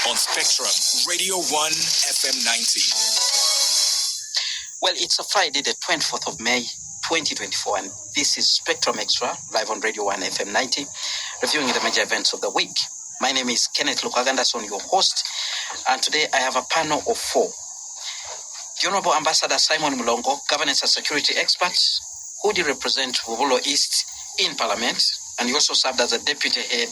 on Spectrum, Radio 1 FM 90. Well, it's a Friday, the 24th of May, 2024, and this is Spectrum Xtra, live on Radio 1 FM 90, reviewing the major events of the week. My name is Kenneth, Lukwago, your host, and today I have a panel of four. The Honorable Ambassador Simon Mulongo, governance and security expert, who did represent Wubulo East in Parliament, and he also served as the deputy head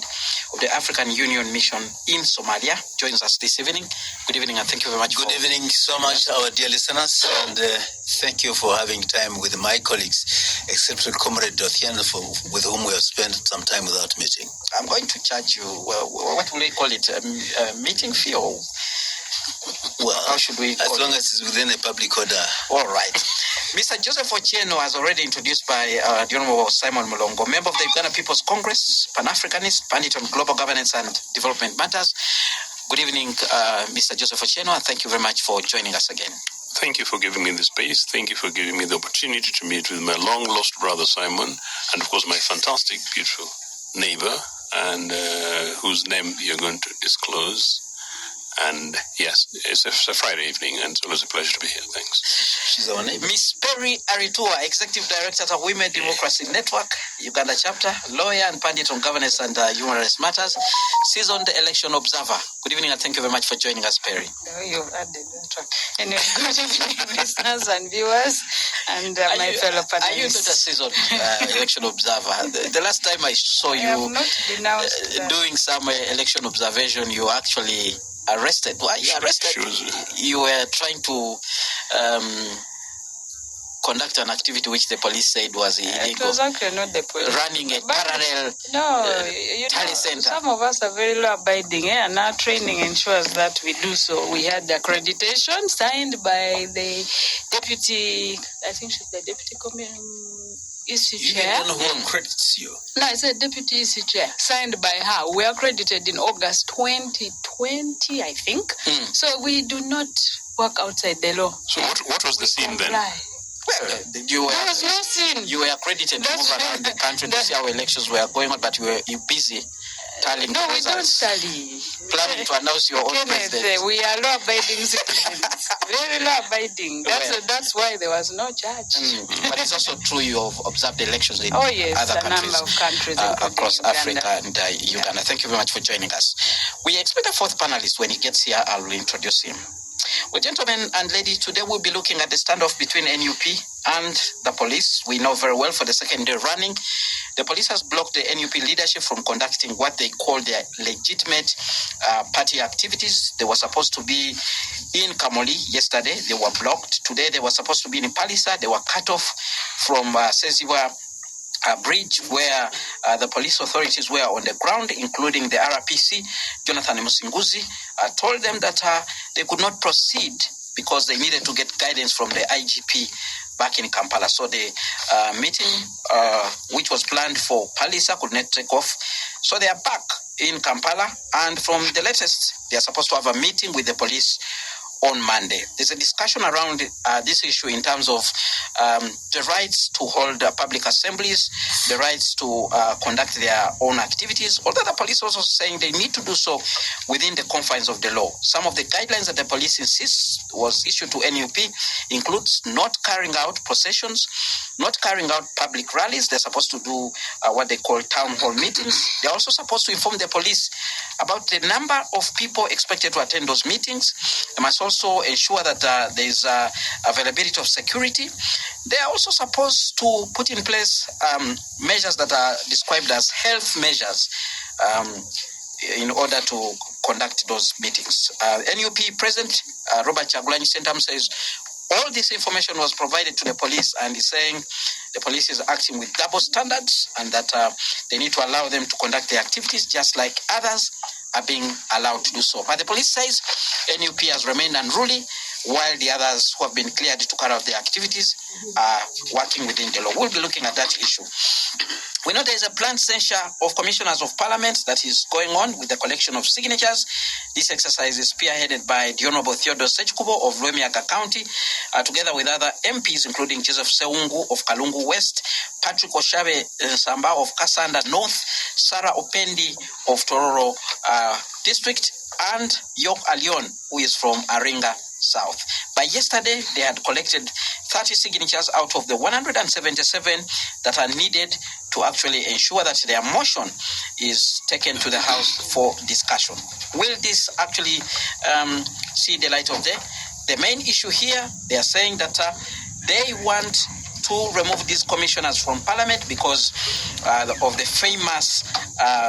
of the African Union Mission in Somalia, joins us this evening. Good evening, and thank you very much. Good evening so much, our dear listeners, and thank you for having time with my colleagues, except for Comrade Ochieno, with whom we have spent some time without meeting. I'm going to charge you, what will they call it, a meeting fee, or well, how should we call as long it? as it's within a public order. All right. Mr. Joseph Ochieno, as already introduced by the Honorable Simon Mulongo, member of the Uganda People's Congress, Pan-Africanist, pundit on global governance and development matters. Good evening, Mr. Joseph Ochieno, and thank you very much for joining us again. Thank you for giving me the space. Thank you for giving me the opportunity to meet with my long-lost brother Simon, and of course my fantastic, beautiful neighbor, and whose name you're going to disclose. And yes, it's a Friday evening, and it's always a pleasure to be here. Thanks. She's our neighbor. Miss Perry Aritua, Executive Director of Women Democracy Network, Uganda chapter, lawyer and pundit on governance and human rights matters, seasoned election observer. Good evening, and thank you very much for joining us, Perry. You've added that one. Anyway, good evening, listeners and viewers, and my fellow panelists. Are you not a seasoned election observer? The last time I saw you doing some election observation, you actually arrested. Why you arrested? You were trying to conduct an activity which the police said was illegal. It was actually not the police. Running a parallel tally center. Some of us are very law-abiding, and our training ensures that we do so. We had the accreditation signed by the deputy, I think she's the deputy EC chair. You don't know who accredits you. No, it's a deputy EC chair, signed by her. We are accredited in August 2020, I think. So we do not work outside the law. So what was the scene then? Well, you were, there was no scene. You were accredited to move around the country to see how elections were going on, but you were busy tallying no, the we don't results. tally. Planning to announce your own Kenneth, president. we are law-abiding citizens. Very law-abiding. That's why there was no charge. But it's also true you have observed elections in oh, yes, other a countries, number of countries across Uganda. Africa and Uganda. Thank you very much for joining us. We expect a fourth panelist. When he gets here, I'll introduce him. Well, gentlemen and ladies, today we'll be looking at the standoff between NUP and the police. We know very well for the second day running, the police has blocked the NUP leadership from conducting what they call their legitimate party activities. They were supposed to be in Kamoli yesterday. They were blocked. Today they were supposed to be in Palisa. They were cut off from Seziwa bridge, where the police authorities were on the ground, including the RPC. Jonathan Musinguzi told them that they could not proceed because they needed to get guidance from the IGP back in Kampala. So the meeting, which was planned for Palisa, could not take off. So they are back in Kampala, and from the latest, they are supposed to have a meeting with the police on Monday. There's a discussion around this issue in terms of the rights to hold public assemblies, the rights to conduct their own activities, although the police also saying they need to do so within the confines of the law. Some of the guidelines that the police insists was issued to NUP includes not carrying out processions, not carrying out public rallies. They're supposed to do what they call town hall meetings. They're also supposed to inform the police about the number of people expected to attend those meetings. They must also ensure that there is availability of security. They are also supposed to put in place measures that are described as health measures in order to conduct those meetings. NUP President Robert Chagulanyi Sentam says all this information was provided to the police, and is saying the police is acting with double standards, and that they need to allow them to conduct their activities just like others are being allowed to do so. But the police says NUP has remained unruly, while the others who have been cleared to carry out their activities are working within the law. We'll be looking at that issue. We know there is a planned censure of commissioners of parliament that is going on with the collection of signatures. This exercise is spearheaded by the Honorable Theodore Sserunkuma of Lwemiyaga County, together with other MPs, including Joseph Seungu of Kalungu West, Patrick Oshabe Nsamba of Kasanda North, Sarah Opendi of Tororo District, and Yok Alion, who is from Aringa South. By yesterday, they had collected 30 signatures out of the 177 that are needed to actually ensure that their motion is taken to the House for discussion. Will this actually see the light of day? The main issue here, they are saying that they want to remove these commissioners from Parliament because of the famous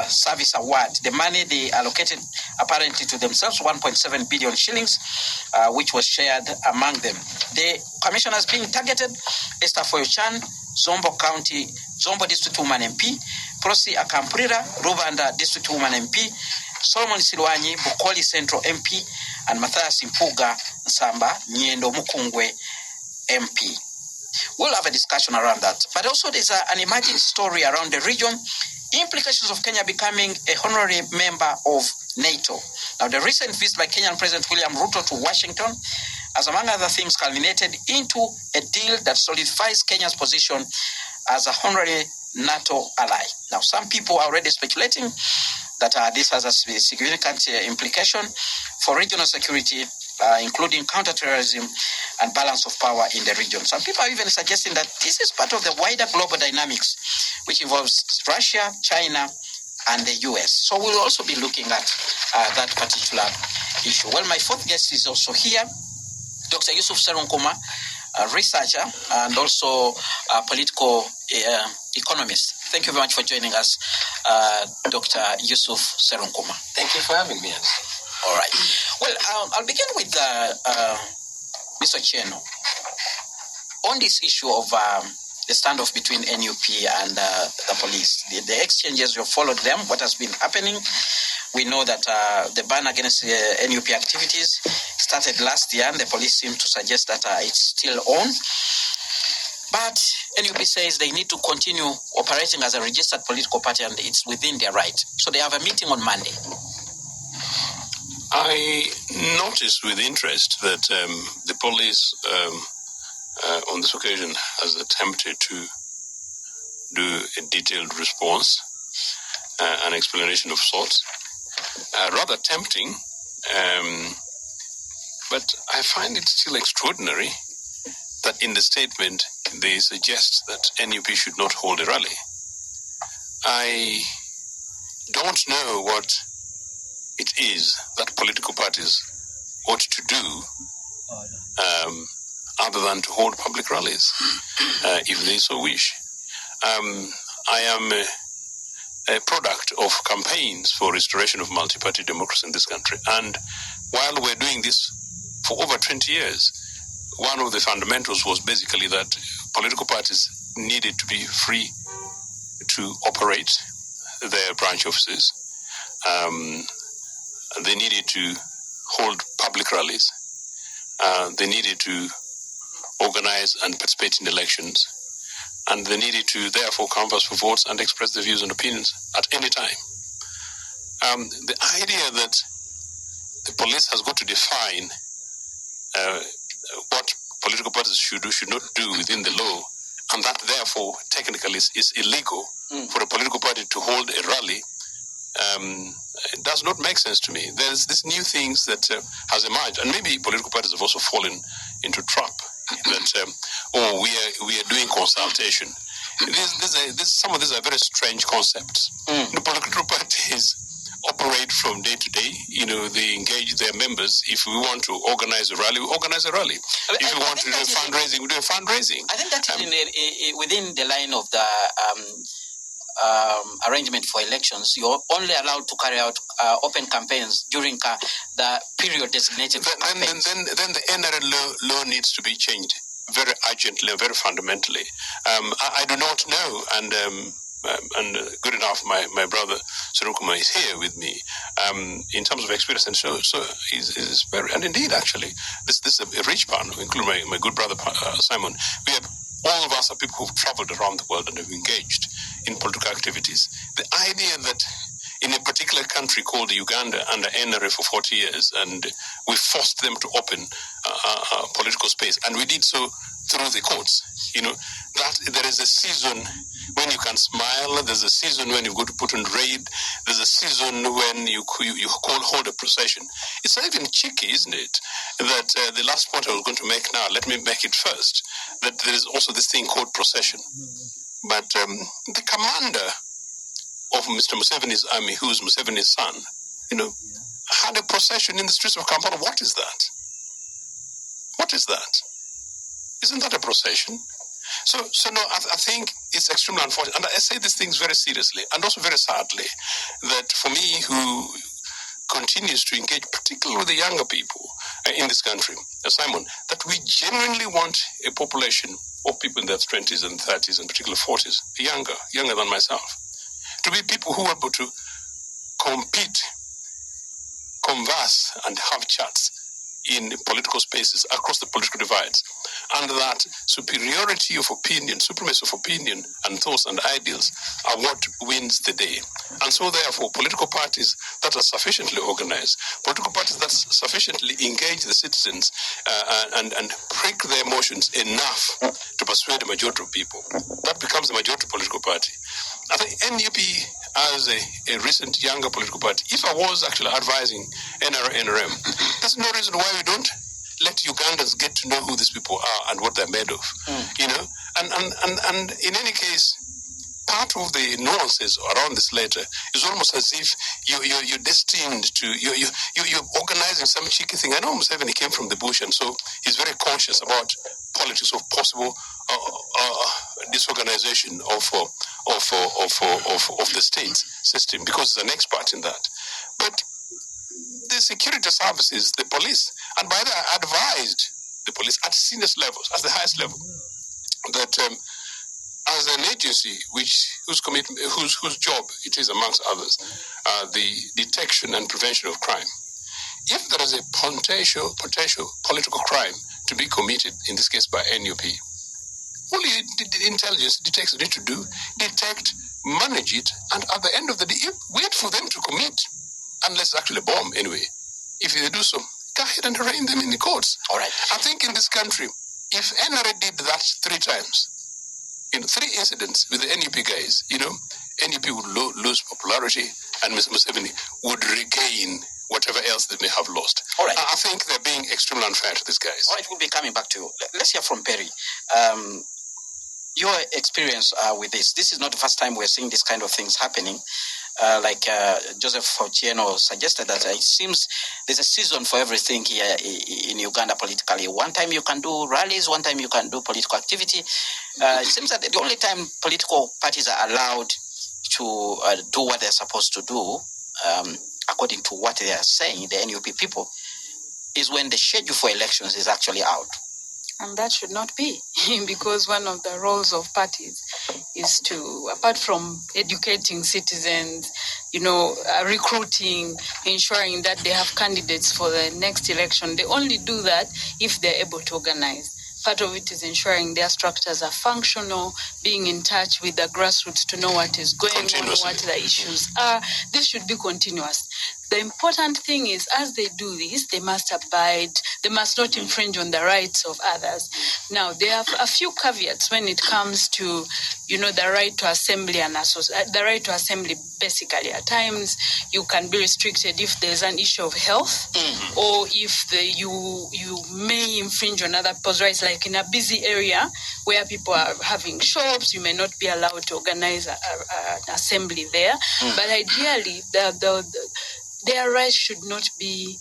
service award, the money they allocated apparently to themselves, 1.7 billion shillings, which was shared among them. The commissioners being targeted: Esther Foyochan, Zombo County, Zombo District Woman MP, Prosi Akamprira, Rubanda District Woman MP, Solomon Silwanyi, Bukoli Central MP, and Matthias Impuga Nsamba, Nyendo Mukungwe MP. We'll have a discussion around that. But also there's an emerging story around the region, implications of Kenya becoming a honorary member of NATO. Now, the recent visit by Kenyan President William Ruto to Washington has, among other things, culminated into a deal that solidifies Kenya's position as a honorary NATO ally. Now, some people are already speculating that this has a significant implication for regional security, including counterterrorism and balance of power in the region. Some people are even suggesting that this is part of the wider global dynamics, which involves Russia, China, and the US. So we'll also be looking at that particular issue. Well, my fourth guest is also here, Dr. Yusuf Sserunkuma, a researcher and also a political economist. Thank you very much for joining us, Dr. Yusuf Sserunkuma. Thank you for having me. All right. Well, I'll begin with Mr. Ochieno. On this issue of the standoff between NUP and the police, the exchanges, you followed them, what has been happening. We know that the ban against NUP activities started last year, and the police seem to suggest that it's still on. But NUP says they need to continue operating as a registered political party, and it's within their right. So they have a meeting on Monday. I noticed with interest that the police on this occasion has attempted to do a detailed response, an explanation of sorts. Rather tempting, but I find it still extraordinary that in the statement they suggest that NUP should not hold a rally. I don't know what it is that political parties ought to do other than to hold public rallies, if they so wish. I am a product of campaigns for restoration of multi-party democracy in this country. And while we're doing this for over 20 years, one of the fundamentals was basically that political parties needed to be free to operate their branch offices. They needed to hold public rallies. They needed to organize and participate in elections. And they needed to therefore canvass for votes and express their views and opinions at any time. The idea that the police has got to define what political parties should do, should not do within the law, and that therefore technically is illegal for a political party to hold a rally, it does not make sense to me. There's this new things that has emerged, and maybe political parties have also fallen into trap that we are doing consultation. Some of these are very strange concepts. The political parties operate from day to day. They engage their members. If we want to organize a rally, we organize a rally. If we want to do fundraising, we do a fundraising. I think that is within the line of the arrangement for elections. You're only allowed to carry out open campaigns during the period designated for campaigns. Then the NRL law needs to be changed very urgently, very fundamentally. I do not know, and good enough, my brother Sserunkuma is here with me. In terms of experience, and so is very, and indeed, actually, this is a rich panel, including my good brother Simon. All of us are people who've traveled around the world and have engaged in political activities. The idea that in a particular country called Uganda under NRA for 40 years, and we forced them to open a political space, and we did so through the courts. that there is a season when you can smile, there's a season when you go to put on raid, there's a season when you hold a procession. It's not even cheeky, isn't it? That the last point I was going to make now, let me make it first, that there is also this thing called procession. But the commander of Mr. Museveni's army, who's Museveni's son, had a procession in the streets of Kampala. What is that? What is that? Isn't that a procession? So no, I think it's extremely unfortunate. And I say these things very seriously and also very sadly, that for me, who continues to engage, particularly with the younger people in this country, Simon, that we genuinely want a population of people in their 20s and 30s and particularly 40s, younger than myself, to be people who are able to compete, converse, and have chats in political spaces across the political divides, and that superiority of opinion, supremacy of opinion and thoughts and ideals are what wins the day. And so therefore, political parties that are sufficiently organized, political parties that sufficiently engage the citizens and prick their emotions enough to persuade the majority of people, that becomes the majority political party. I think NUP, as a recent younger political party, if I was actually advising NRM, there's no reason why we don't let Ugandans get to know who these people are and what they're made of, And in any case, part of the nuances around this letter is almost as if you're destined to, you're organizing some cheeky thing. I know Museveni came from the bush, and so he's very conscious about politics of possible disorganization of the state system, because he's an expert in that. But the security services, the police, and by that advised the police at senior levels, at the highest level, that as an agency whose job it is, amongst others, the detection and prevention of crime, if there is a potential political crime to be committed, in this case by NUP, all the intelligence detectives need to do, detect, manage it, and at the end of the day, wait for them to commit, unless it's actually a bomb anyway. If they do so, go ahead and arraign them in the courts. All right. I think in this country, if NRA did that 3 times, 3 incidents with the NUP guys, NUP would lose popularity, and Mr. Museveni would regain whatever else they may have lost. All right. I think they're being extremely unfair to these guys. All right, we'll be coming back to you. Let's hear from Perry. Your experience with this. This is not the first time we're seeing this kind of things happening. Like Joseph Ochieno suggested, that it seems there's a season for everything here in Uganda politically. One time you can do rallies, one time you can do political activity. It seems that the only time political parties are allowed to do what they're supposed to do, according to what they are saying, the NUP people, is when the schedule for elections is actually out. And that should not be, because one of the roles of parties is to, apart from educating citizens, recruiting, ensuring that they have candidates for the next election, they only do that if they're able to organize. Part of it is ensuring their structures are functional, being in touch with the grassroots to know what is going on, what the issues are. This should be continuous. The important thing is, as they do this, they must abide, they must not infringe on the rights of others. Now, there are a few caveats when it comes to, the right to assembly and the right to assembly. Basically, at times you can be restricted if there's an issue of health, or if you may infringe on other people's rights, like in a busy area where people are having shops, you may not be allowed to organize an assembly there. But ideally, their rights should not be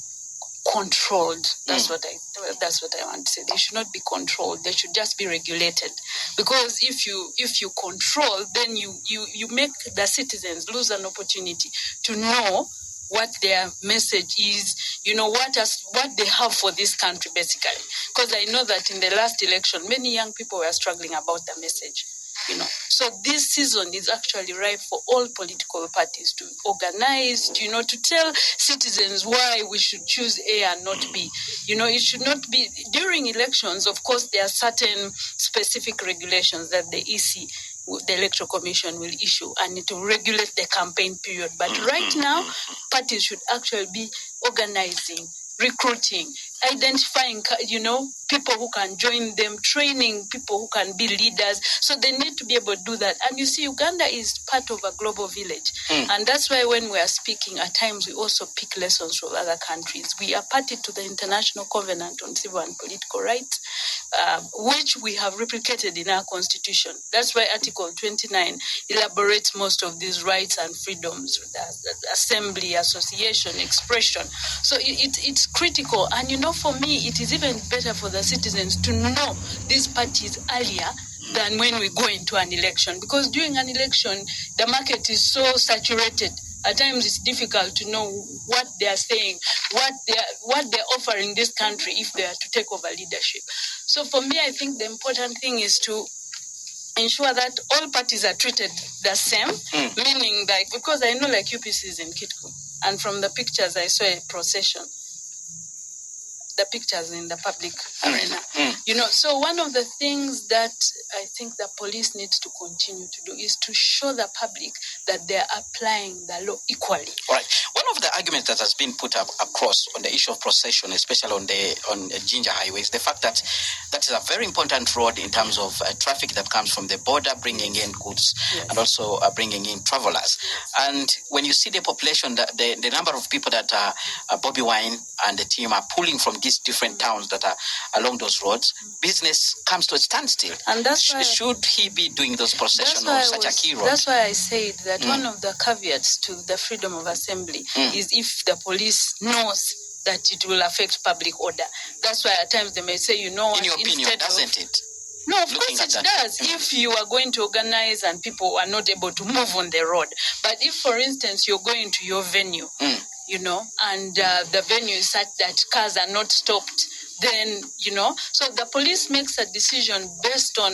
controlled. That's what I want to say. They should not be controlled. They should just be regulated. Because if you control, then you make the citizens lose an opportunity to know what their message is, what they have for this country, basically. Because I know that in the last election, many young people were struggling about the message. So this season is actually ripe for all political parties to organize, to tell citizens why we should choose A and not B. It should not be during elections. Of course, there are certain specific regulations that the EC, the Electoral Commission, will issue, and it will regulate the campaign period. But right now, parties should actually be organizing, recruiting, identifying, people who can join them, training people who can be leaders. So they need to be able to do that. And you see, Uganda is part of a global village. And that's why when we are speaking, at times we also pick lessons from other countries. We are party to the International Covenant on Civil and Political Rights, which we have replicated in our constitution. That's why Article 29 elaborates most of these rights and freedoms, the assembly, association, expression. So it's critical. And for me, it is even better for the citizens to know these parties earlier than when we go into an election. Because during an election, the market is so saturated. At times it's difficult to know what they are saying, what they're offering this country if they are to take over leadership. So for me, I think the important thing is to ensure that all parties are treated the same, meaning because I know UPC is in Kitgum, and from the pictures I saw a procession, the pictures in the public arena. So one of the things that I think the police needs to continue to do is to show the public that they're applying the law equally. Right. One of the arguments that has been put up across on the issue of procession, especially on Ginger Highway, is the fact that that is a very important road in terms of traffic that comes from the border, bringing in goods, and also bringing in travelers. And when you see the population, the number of people that Bobby Wine and the team are pulling from these different towns that are along those roads, business comes to a standstill. And that's why, should he be doing those processions on such a key road? That's why I said that one of the caveats to the freedom of assembly is if the police knows that it will affect public order. That's why at times they may say, in your opinion, doesn't it? No, of course it does. If you are going to organize and people are not able to move on the road. But if, for instance, you're going to your venue, and the venue is such that cars are not stopped, then, so the police makes a decision based on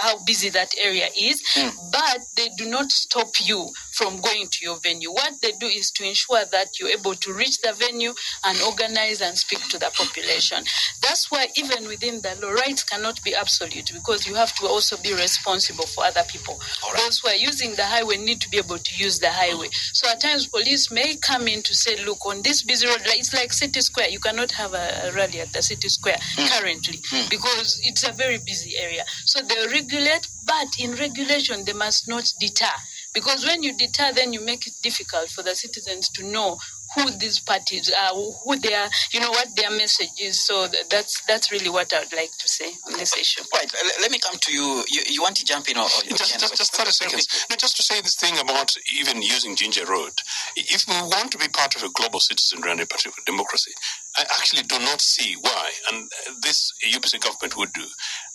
how busy that area is, but they do not stop you from going to your venue. What they do is to ensure that you're able to reach the venue and organize and speak to the population. That's why even within the law, rights cannot be absolute, because you have to also be responsible for other people. Right. Those who are using the highway need to be able to use the highway. So at times police may come in to say, look, on this busy road, it's like City Square. You cannot have a rally at the City Square currently because it's a very busy area. So they regulate, but in regulation, they must not deter. Because when you deter, then you make it difficult for the citizens to know who these parties are, who they are, what their message is. So that's really what I would like to say on this issue. Right. Let me come to you. You want to jump in? Or just 30 seconds. No, just to say this thing about even using Ginger Road. If we want to be part of a global citizenry and a particular democracy, I actually do not see why, and this UPC government would do,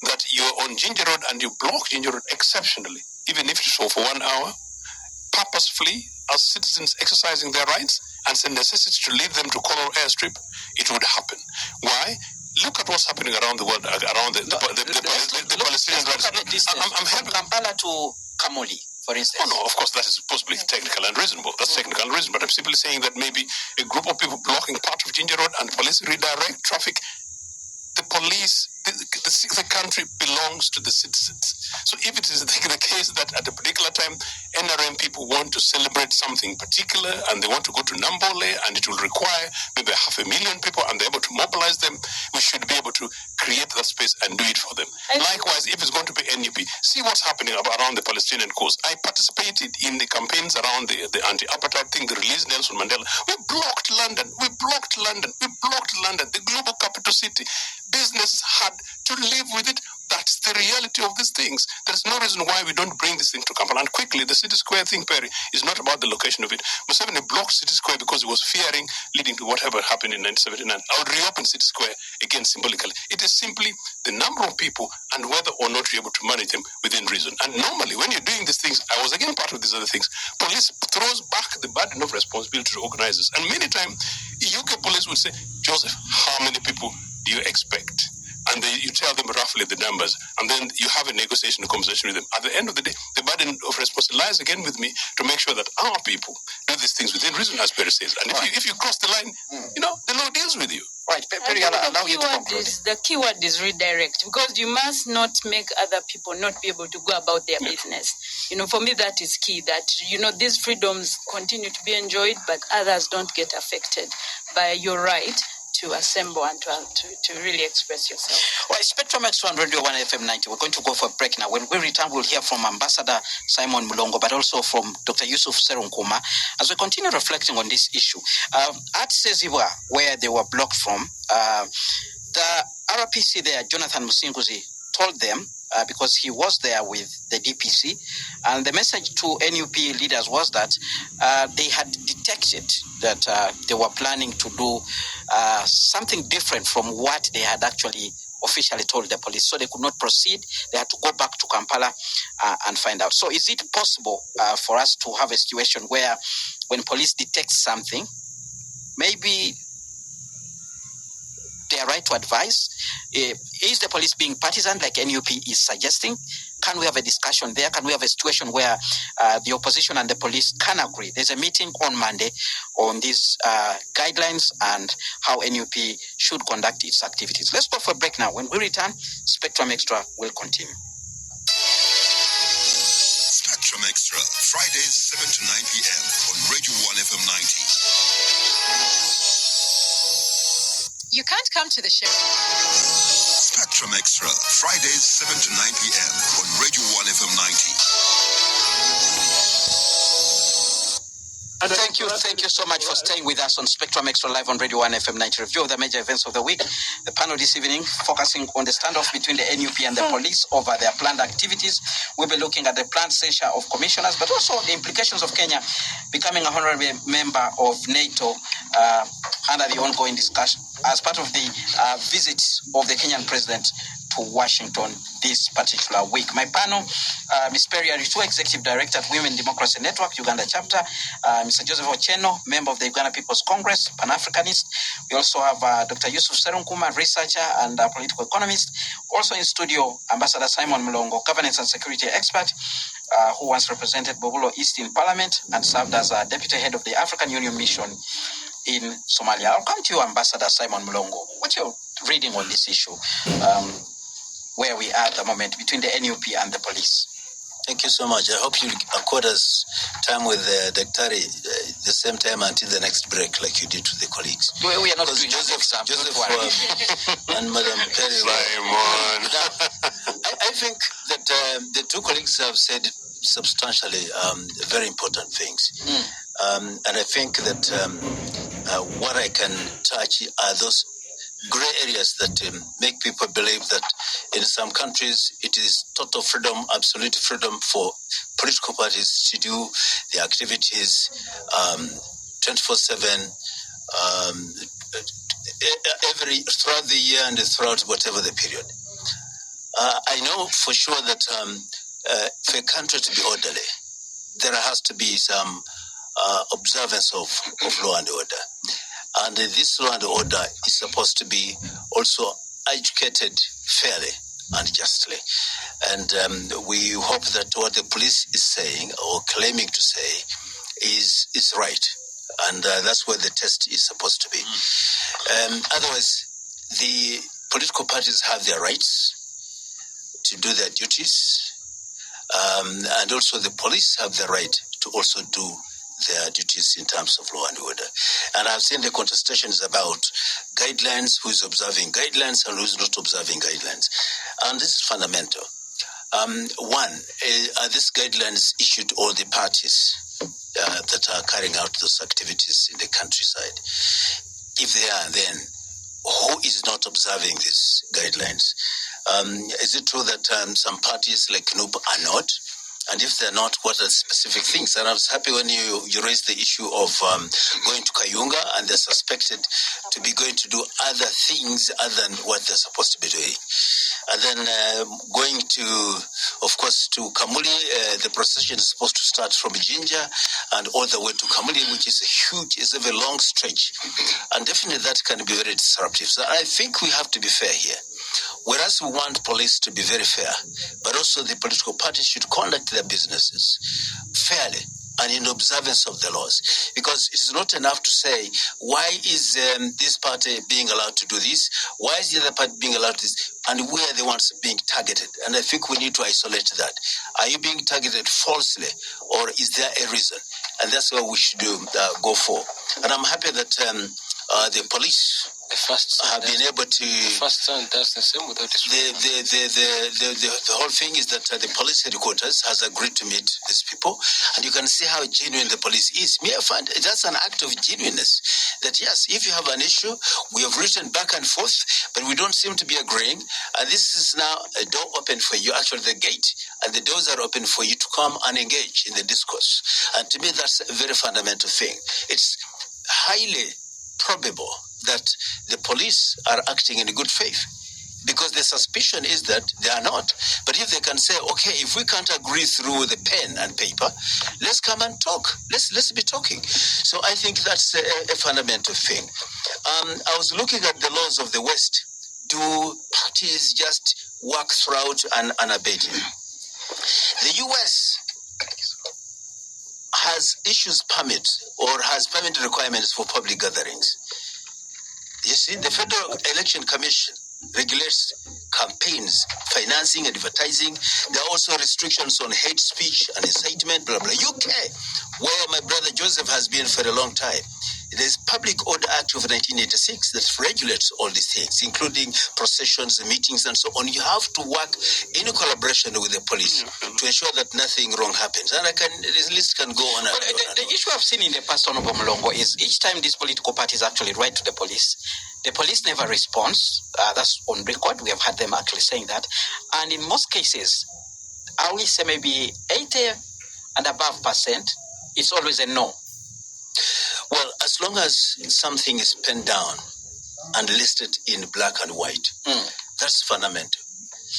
that you're on Ginger Road and you block Ginger Road exceptionally, even if it's for 1 hour, purposefully, as citizens exercising their rights, and the necessity to lead them to Color Airstrip, it would happen. Why? Look at what's happening around the world, around the Palestinian rights. I'm from Kampala to Kamoli, for instance. Oh, no, of course, that is possibly technical and reasonable. That's technical and reasonable. But I'm simply saying that maybe a group of people blocking part of Ginger Road and police redirect traffic. The police, the country belongs to the citizens. So if it is the case that at a particular time, NRM people want to celebrate something particular and they want to go to Nambole and it will require maybe 500,000 people and they're able to mobilize them, we should be able to create that space and do it for them. Likewise, if it's going to be NUP, see what's happening around the Palestinian cause. I participated in the campaigns around the anti-apartheid thing, the release Nelson Mandela. We blocked London. The global capital city. Business had to live with it. That's the reality of these things. There's no reason why we don't bring this thing to Kampala. And quickly, the City Square thing, Perry, is not about the location of it. Museveni blocked City Square because he was fearing leading to whatever happened in 1979. I would reopen City Square again symbolically. It is simply the number of people and whether or not you're able to manage them within reason. And normally, when you're doing these things, I was again part of these other things, police throws back the burden of responsibility to organizers. And many times, UK police would say, Joseph, how many people do you expect? And then you tell them roughly the numbers, and then you have a negotiation, a conversation with them. At the end of the day, the burden of responsibility lies again with me to make sure that our people do these things within reason, as Perry says. And if you cross the line, the law deals with you. Right, Perry, allow you to conclude. The key word is redirect, because you must not make other people not be able to go about their business. For me, that is key, that, these freedoms continue to be enjoyed, but others don't get affected by your right to assemble and to really express yourself. Well, Spectrum Xtra on Radio 1 FM 90. We're going to go for a break now. When we return, we'll hear from Ambassador Simon Mulongo, but also from Dr. Yusuf Sserunkuma as we continue reflecting on this issue. At Seziwa, where they were blocked from, the RPC there, Jonathan Musinguzi, told them, because he was there with the DPC, and the message to NUP leaders was that they had detected that they were planning to do something different from what they had actually officially told the police. So they could not proceed. They had to go back to Kampala and find out. So is it possible for us to have a situation where when police detect something, maybe they are right to advise? Is the police being partisan like NUP is suggesting? Can we have a discussion there? Can we have a situation where the opposition and the police can agree? There's a meeting on Monday on these guidelines and how NUP should conduct its activities. Let's go for a break now. When we return, Spectrum Xtra will continue. Spectrum Xtra, Fridays 7 to 9 p.m. on Radio 1 FM 90. You can't come to the show. Spectrum Xtra, Fridays 7 to 9 p.m. on Radio 1 FM 90. Thank you so much for staying with us on Spectrum Xtra live on Radio 1 FM 90. Review of the major events of the week. The panel this evening focusing on the standoff between the NUP and the police over their planned activities. We'll be looking at the planned seizure of commissioners, but also the implications of Kenya becoming a honorary member of Nato under the ongoing discussion as part of the visit of the Kenyan president to Washington this particular week. My panel, Ms. Perry Aritua, Executive Director at Women Democracy Network, Uganda Chapter, Mr. Joseph Ochieno, member of the Uganda People's Congress, Pan-Africanist. We also have Dr. Yusuf Sserunkuma, researcher and political economist. Also in studio, Ambassador Simon Mulongo, governance and security expert, who once represented Bobulo East in Parliament and served as Deputy Head of the African Union Mission in Somalia. I'll come to you, Ambassador Simon Mulongo. What's your reading on this issue, where we are at the moment between the NUP and the police? Thank you so much. I hope you accord us time with Dr. The same time until the next break, like you did to the colleagues. We are not doing Joseph and Madam Perry. Simon. I think that the two colleagues have said substantially very important things. And I think that what I can touch are those gray areas that make people believe that in some countries it is total freedom, absolute freedom for political parties to do their activities 24/7, throughout the year and throughout whatever the period. I know for sure that for a country to be orderly, there has to be some observance of law and order. And this law and order is supposed to be also educated fairly and justly. And we hope that what the police is saying or claiming to say is right. And that's where the test is supposed to be. Otherwise, the political parties have their rights to do their duties. And also the police have the right to also do their duties in terms of law and order. And I've seen the contestations about guidelines, who is observing guidelines and who is not observing guidelines. And this is fundamental. One, are these guidelines issued to all the parties that are carrying out those activities in the countryside? If they are, then who is not observing these guidelines? Is it true that some parties like NUP are not? And if they're not, what are the specific things? And I was happy when you raised the issue of going to Kayunga, and they're suspected to be going to do other things other than what they're supposed to be doing. And then going to, of course, to Kamuli, the procession is supposed to start from Jinja and all the way to Kamuli, which is a very long stretch. And definitely that can be very disruptive. So I think we have to be fair here. Whereas we want police to be very fair, but also the political parties should conduct their businesses fairly and in observance of the laws. Because it is not enough to say, why is this party being allowed to do this? Why is the other party being allowed to do this? And we are the ones being targeted. And I think we need to isolate that. Are you being targeted falsely, or is there a reason? And that's what we should go for. And I'm happy that the police have been able to. The first son does the same without the whole thing is that the police headquarters has agreed to meet these people, and you can see how genuine the police is. Me, I find that's an act of genuineness. That yes, if you have an issue, we have written back and forth, but we don't seem to be agreeing. And this is now a door open for you, actually the gate, and the doors are open for you to come and engage in the discourse. And to me, that's a very fundamental thing. It's highly probable that the police are acting in good faith, because the suspicion is that they are not. But if they can say, okay, if we can't agree through the pen and paper, let's come and talk. Let's be talking. So I think that's a fundamental thing. I was looking at the laws of the West. Do parties just work throughout and unabated? The U.S. has issues permit or has permit requirements for public gatherings. You see, the Federal Election Commission regulates campaigns, financing, advertising. There are also restrictions on hate speech and incitement, blah, blah. UK, where my brother Joseph has been for a long time, there's Public Order Act of 1986 that regulates all these things, including processions, meetings, and so on. You have to work in a collaboration with the police to ensure that nothing wrong happens. And this list can go on. The issue I've seen in the past, Honorable Mulongo, is each time these political parties actually write to the police never responds. That's on record. We have had them actually saying that. And in most cases, I will say maybe 80 and above %, it's always a no. Well, as long as something is penned down and listed in black and white, that's fundamental.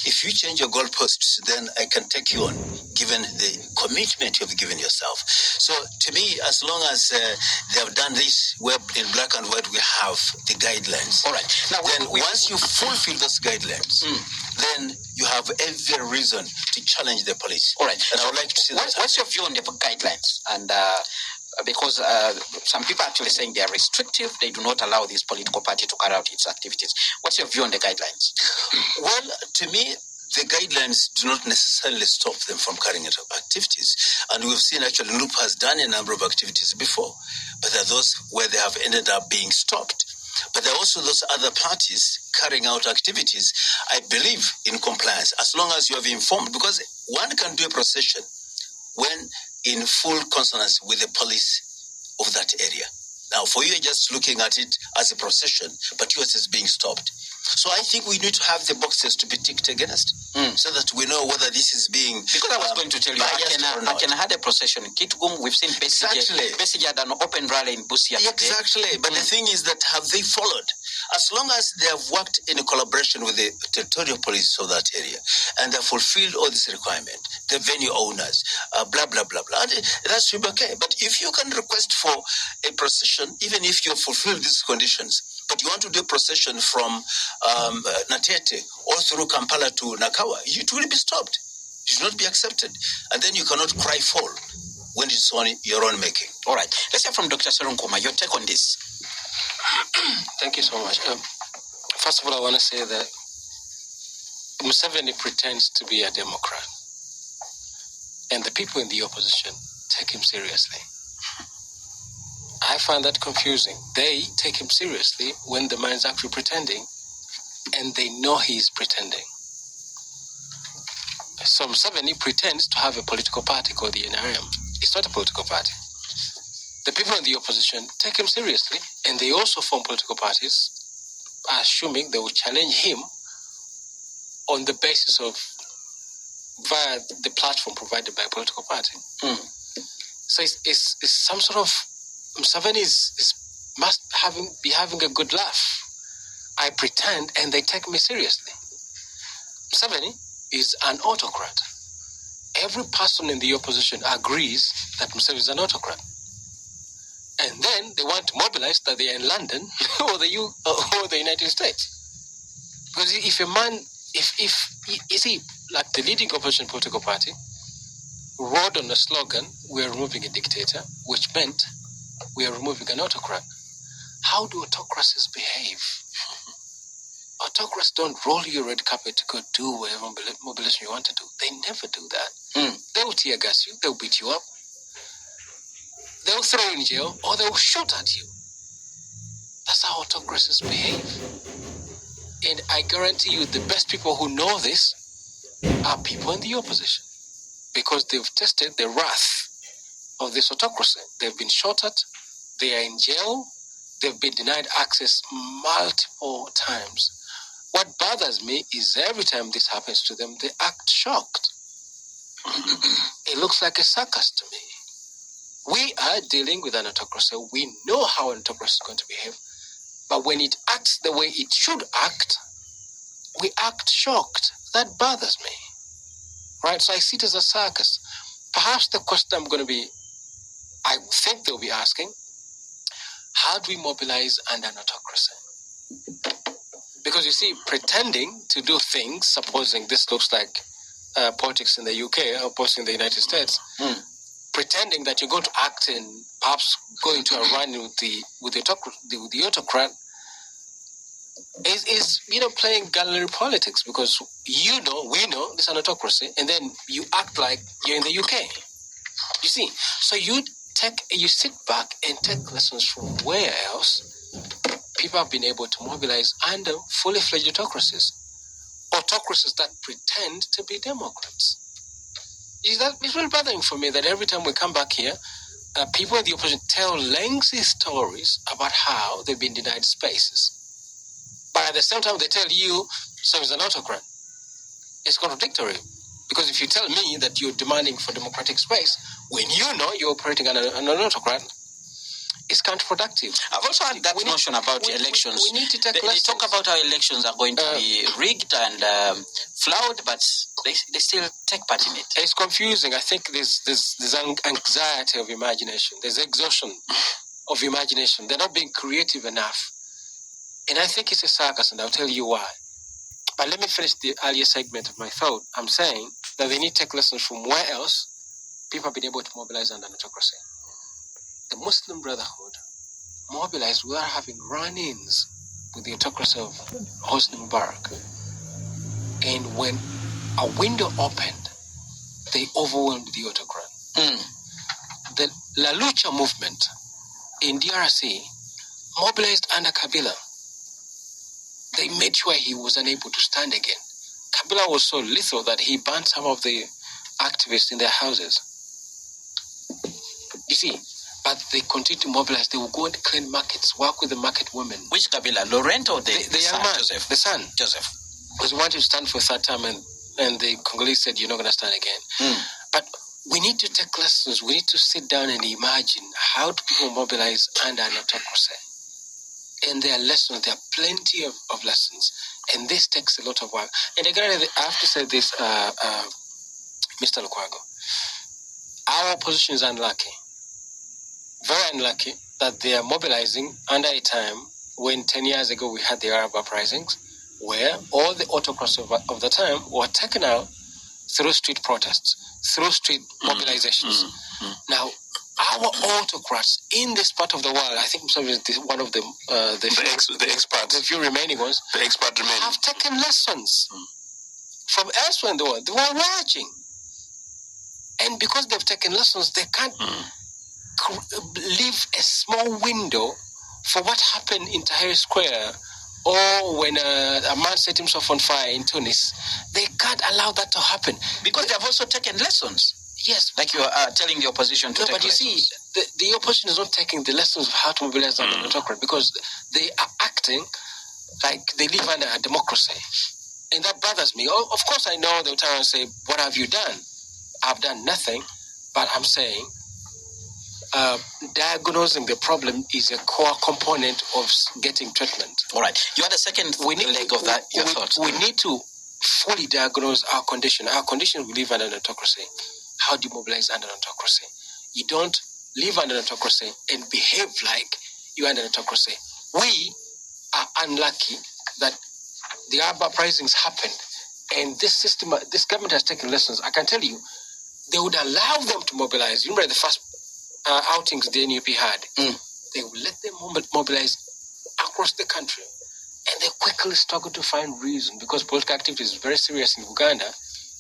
If you change your goalposts, then I can take you on, given the commitment you've given yourself. So to me, as long as they have done this, where in black and white we have the guidelines. All right. Now, then once you fulfill those guidelines, then you have every reason to challenge the police. All right. And I would like to see that. What's your view on the guidelines? And because some people are actually saying they are restrictive, they do not allow this political party to carry out its activities. What's your view on the guidelines? Well, to me, the guidelines do not necessarily stop them from carrying out activities. And we've seen actually NUP has done a number of activities before, but there are those where they have ended up being stopped. But there are also those other parties carrying out activities, I believe, in compliance, as long as you have informed, because one can do a procession when in full consonance with the police of that area. Now, for you, just looking at it as a procession, but yours is being stopped. So I think we need to have the boxes to be ticked against, so that we know whether this is being. Because I was going to tell you, I can had a procession in Kitgum. We've seen Bessie had an open rally in Busia. Exactly, but the thing is that have they followed? As long as they have worked in a collaboration with the territorial police of that area and they have fulfilled all this requirement, the venue owners, blah, blah, blah, blah, that should be okay. But if you can request for a procession, even if you fulfill these conditions, but you want to do a procession from Natete all through Kampala to Nakawa, it will be stopped. It should not be accepted. And then you cannot cry foul when it's on your own making. All right. Let's hear from Dr. Sserunkuma. Your take on this. Thank you so much. First of all, I want to say that Museveni pretends to be a Democrat, and the people in the opposition take him seriously. I find that confusing. They take him seriously when the man is actually pretending, and they know he is pretending. So Museveni pretends to have a political party called the NRM. It's not a political party. The people in the opposition take him seriously, and they also form political parties, assuming they will challenge him on the basis of via the platform provided by a political party. So it's some sort of Museveni must be having a good laugh. I pretend, and they take me seriously. Museveni is an autocrat. Every person in the opposition agrees that Museveni is an autocrat. And then they want to mobilize that they are in London or the United States. Because if a man, you see, like the leading opposition political party wrote on a slogan, "We are removing a dictator," which meant we are removing an autocrat. How do autocracies behave? Autocrats don't roll your red carpet to go do whatever mobilization you want to do. They never do that. They will tear gas you, they will beat you up, they will throw you in jail, or they will shoot at you. That's how autocracies behave. And I guarantee you the best people who know this are people in the opposition, because they've tested the wrath of this autocracy. They've been shot at, they are in jail, they've been denied access multiple times. What bothers me is every time this happens to them, they act shocked. It looks like a circus to me. We are dealing with an autocracy. We know how an autocracy is going to behave. But when it acts the way it should act, we act shocked. That bothers me. Right? So I see it as a circus. Perhaps the question I think they'll be asking, how do we mobilize under an autocracy? Because you see, pretending to do things, supposing this looks like politics in the UK or opposing the United States, pretending that you're going to act and perhaps go into a run with the autocrat is playing gallery politics, because we know this is an autocracy, and then you act like you're in the UK. You see, so you sit back and take lessons from where else people have been able to mobilize under fully fledged autocracies that pretend to be democrats. It's really bothering for me that every time we come back here, people in the opposition tell lengthy stories about how they've been denied spaces. But at the same time, they tell you, so is an autocrat. It's contradictory. Because if you tell me that you're demanding for democratic space, when you know you're operating under an autocrat, it's counterproductive. I've also had that notion about elections. We need to take they talk about how elections are going to be rigged and flawed, but they still take part in it. It's confusing. I think there's anxiety of imagination. There's exhaustion of imagination. They're not being creative enough. And I think it's a circus, and I'll tell you why. But let me finish the earlier segment of my thought. I'm saying that they need to take lessons from where else people have been able to mobilize under an autocracy. The Muslim Brotherhood mobilized without having run-ins with the autocracy of Hosni Mubarak. And when a window opened, they overwhelmed the autocrat. The La Lucha movement in DRC mobilized under Kabila. They made sure he was unable to stand again. Kabila was so lethal that he banned some of the activists in their houses. You see, but they continued to mobilize. They would go and clean markets, work with the market women. Which Kabila? Laurent or the young son, man, Joseph? the son. Joseph. Because he wanted to stand for a third time, and the Congolese said, you're not going to stand again. But we need to take lessons. We need to sit down and imagine, how do people mobilize under an autocracy? And there are lessons. There are plenty of lessons. And this takes a lot of work. And again, I have to say this, Mr. Lukwago. Our opposition is unlucky. Very unlucky that they are mobilizing under a time when 10 years ago we had the Arab uprisings, where all the autocrats of the time were taken out through street protests, through street mobilizations. Now, our autocrats in this part of the world, I think one of the expats, the few remaining ones, the expat remaining, have taken lessons from elsewhere in the world. They were watching, and because they've taken lessons, they can't leave a small window for what happened in Tahrir Square, or when a man set himself on fire in Tunis. They can't allow that to happen because they have also taken lessons. Yes, like you are telling the opposition to take but you lessons. See, the opposition is not taking the lessons of how to mobilize under an autocrat, because they are acting like they live under a democracy. And that bothers me. Of course, I know they'll try and say, what have you done? I've done nothing. But I'm saying diagnosing the problem is a core component of getting treatment. All right. You had a second leg of that, your thoughts. We need to fully diagnose our condition. Our condition, we live under an autocracy. How do you mobilize under an autocracy? You don't live under an autocracy and behave like you're under an autocracy. We are unlucky that the Arab uprisings happened, and this government has taken lessons. I can tell you, they would allow them to mobilize. You remember the first outings the NUP had? They would let them mobilize across the country, and they quickly struggled to find reason, because political activity is very serious in Uganda.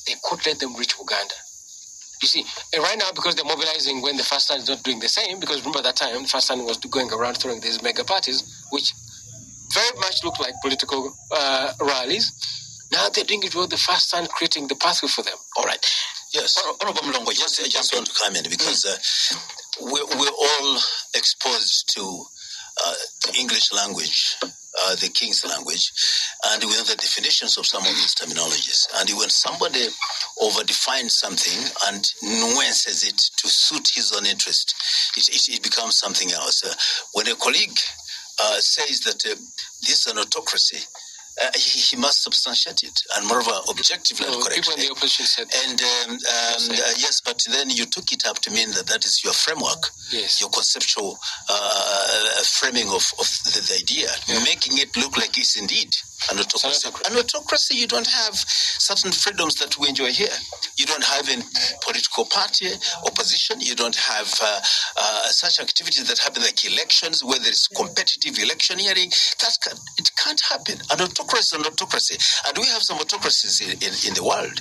They could let them reach Uganda. You see, and right now, because they're mobilizing when the first time is not doing the same, because remember that time, the first time was going around throwing these mega parties, which very much looked like political rallies. Now they're doing it with the first time, creating the pathway for them. All right. Yes. Honorable Mulongo, I just want to come in because we're all exposed to the English language, the King's language, and we know the definitions of some of these terminologies. And when somebody over-defines something and nuances it to suit his own interest, it becomes something else. When a colleague says that this is an autocracy, he must substantiate it and moreover objectively and correctly. People in the opposition said and yes, but then you took it up to mean that is your framework, yes, your conceptual framing of the idea, making it look like it's indeed an autocracy. An autocracy, you don't have certain freedoms that we enjoy here. You don't have a political party, opposition. You don't have such activities that happen like elections, where there is competitive electioneering. It can't happen. An autocracy is an autocracy. And we have some autocracies in the world.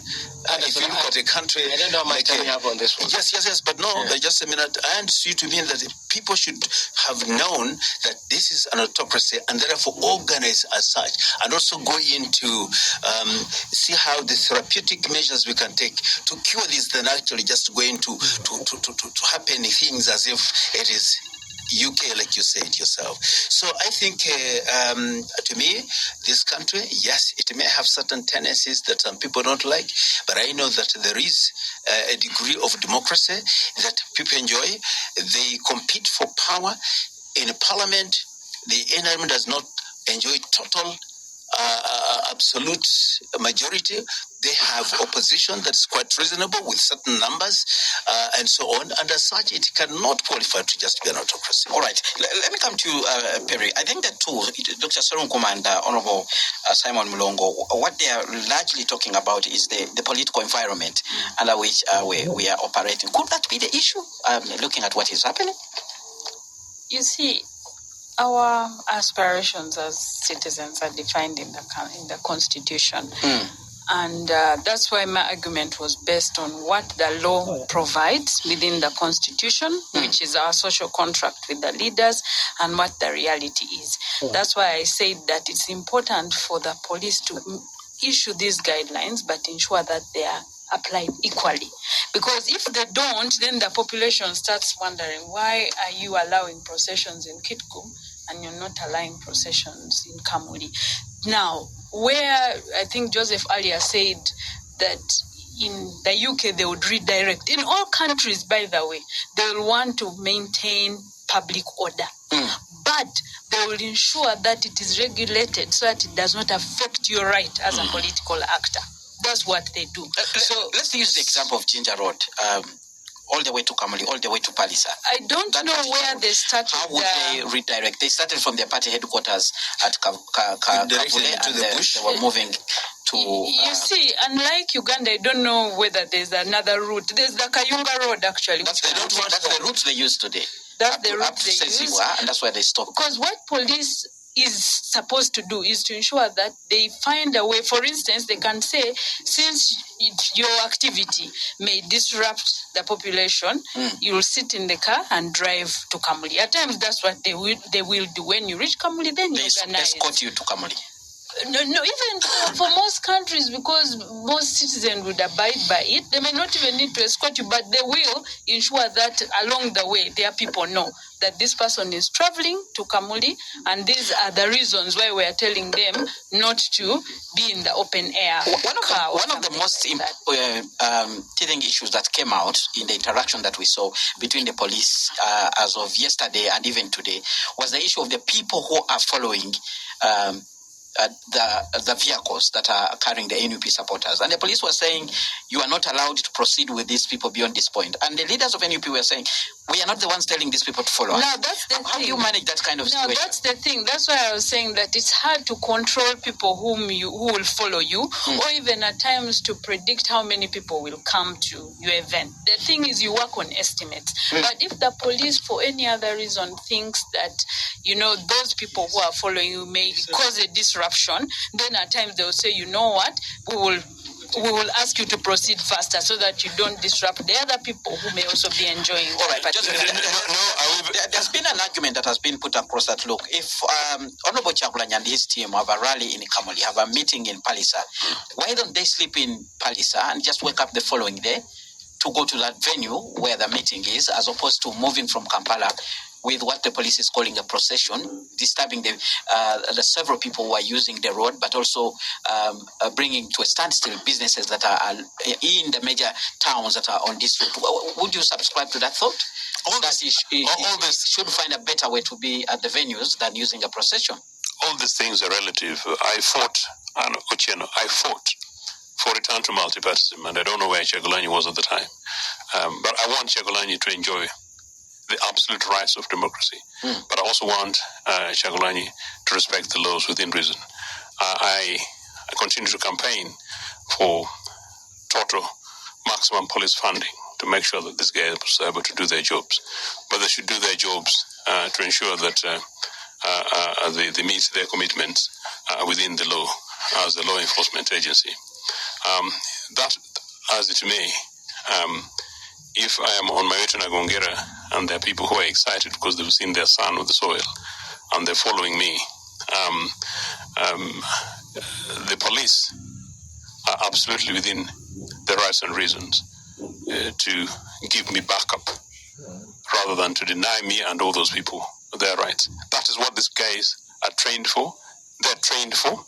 If you look at a country... I don't know how much time you have on this one. Yes, but no, just a minute. I understand to mean that people should have known that this is an autocracy and therefore organize as such. And also go into see how the therapeutic measures we can take to cure this than actually just going to happen things as if it is UK, like you said yourself. So I think, to me, this country, yes, it may have certain tendencies that some people don't like, but I know that there is a degree of democracy that people enjoy. They compete for power in parliament. The NRM does not enjoy total absolute majority. They have opposition that's quite reasonable with certain numbers and so on. And as such, it cannot qualify to just be an autocracy. All right. Let me come to you, Perry. I think that too, Dr. Sserunkuma and Honorable Simon Mulongo, what they are largely talking about is the political environment under which we are operating. Could that be the issue, looking at what is happening? You see, our aspirations as citizens are defined in the Constitution. And that's why my argument was based on what the law provides within the Constitution, which is our social contract with the leaders, and what the reality is. That's why I said that it's important for the police to issue these guidelines, but ensure that they are applied equally. Because if they don't, then the population starts wondering, why are you allowing processions in Kitgum and you're not allowing processions in Kamuli? Now, where I think Joseph earlier said that in the UK they would redirect. In all countries, by the way, they will want to maintain public order. But they will ensure that it is regulated so that it does not affect your right as a political actor. That's what they do. So let's use the example of Ginger Road. All the way to Kamuli, all the way to Palisa. I don't know where they started. How would they redirect? They started from their party headquarters at Kavule, and they were moving to... You see, unlike Uganda, I don't know whether there's another route. There's the Kayunga Road, actually. That's the route they use today. That's the route they use. And that's where they stop. Because what police is supposed to do is to ensure that they find a way. For instance, they can say, since your activity may disrupt the population, you will sit in the car and drive to Kamuli. At times, that's what they will do. When you reach Kamuli, then you organize. Escort you to Kamuli. No, even for most countries, because most citizens would abide by it, they may not even need to escort you, but they will ensure that along the way, their people know that this person is traveling to Kamuli, and these are the reasons why we are telling them not to be in the open air. One of the most teething issues that came out in the interaction that we saw between the police as of yesterday and even today was the issue of the people who are following the vehicles that are carrying the NUP supporters. And the police were saying, you are not allowed to proceed with these people beyond this point. And the leaders of NUP were saying, we are not the ones telling these people to follow us. Now, that's the thing. How do you manage that kind of situation? No, that's the thing. That's why I was saying that it's hard to control people who will follow you, or even at times to predict how many people will come to your event. The thing is, you work on estimates. But if the police, for any other reason, thinks that, those people who are following you may cause a disruption, then at times they will say, you know what, we will we will ask you to proceed faster so that you don't disrupt the other people who may also be enjoying. All right, there's been an argument that has been put across that, look, if Honorable Chagulanyi and his team have a rally in Kamuli, have a meeting in Palisa, why don't they sleep in Palisa and just wake up the following day to go to that venue where the meeting is, as opposed to moving from Kampala with what the police is calling a procession, disturbing the several people who are using the road, but also bringing to a standstill businesses that are in the major towns that are on this route. Would you subscribe to that thought? All this should find a better way to be at the venues than using a procession. All these things are relative. I fought, Ochieno, for return to multipartyism, and I don't know where Chagulanyi was at the time. But I want Chagulanyi to enjoy the absolute rights of democracy. But I also want Chagulanyi to respect the laws within reason. I continue to campaign for total maximum police funding to make sure that these guys are able to do their jobs. But they should do their jobs to ensure that they meet their commitments within the law as a law enforcement agency. That, as it may, if I am on my way to Nagongera and there are people who are excited because they've seen their son on the soil and they're following me, the police are absolutely within the rights and reasons to give me backup rather than to deny me and all those people their rights. That is what these guys are trained for. They're trained for,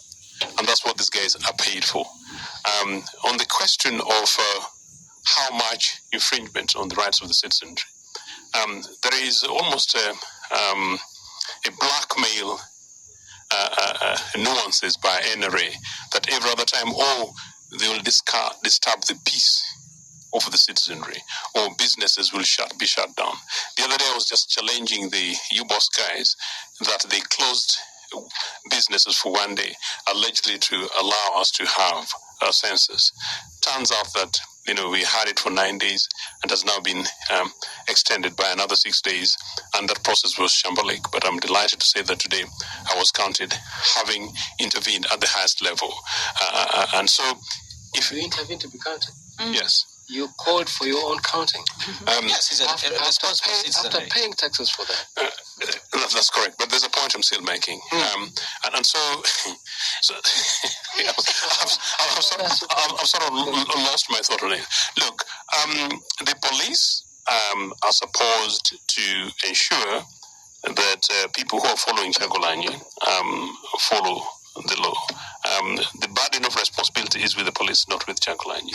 and that's what these guys are paid for. On the question of how much infringement on the rights of the citizenry, there is almost a blackmail nuances by NRA that every other time, they will disturb the peace of the citizenry, or businesses will be shut down. The other day I was just challenging the UBOS guys that they closed businesses for one day, allegedly to allow us to have a census. Turns out that we had it for 9 days and has now been extended by another 6 days, and that process was shambolic. But I'm delighted to say that today I was counted having intervened at the highest level. And so, if you intervened to be counted, yes. You called for your own counting. Yes, it's after paying taxes for that. That's correct, but there's a point I'm still making. And so I've sort of lost my thought on it. Look, the police are supposed to ensure that people who are following Chagulanyi follow the law. The burden of responsibility is with the police, not with Chagulanyi,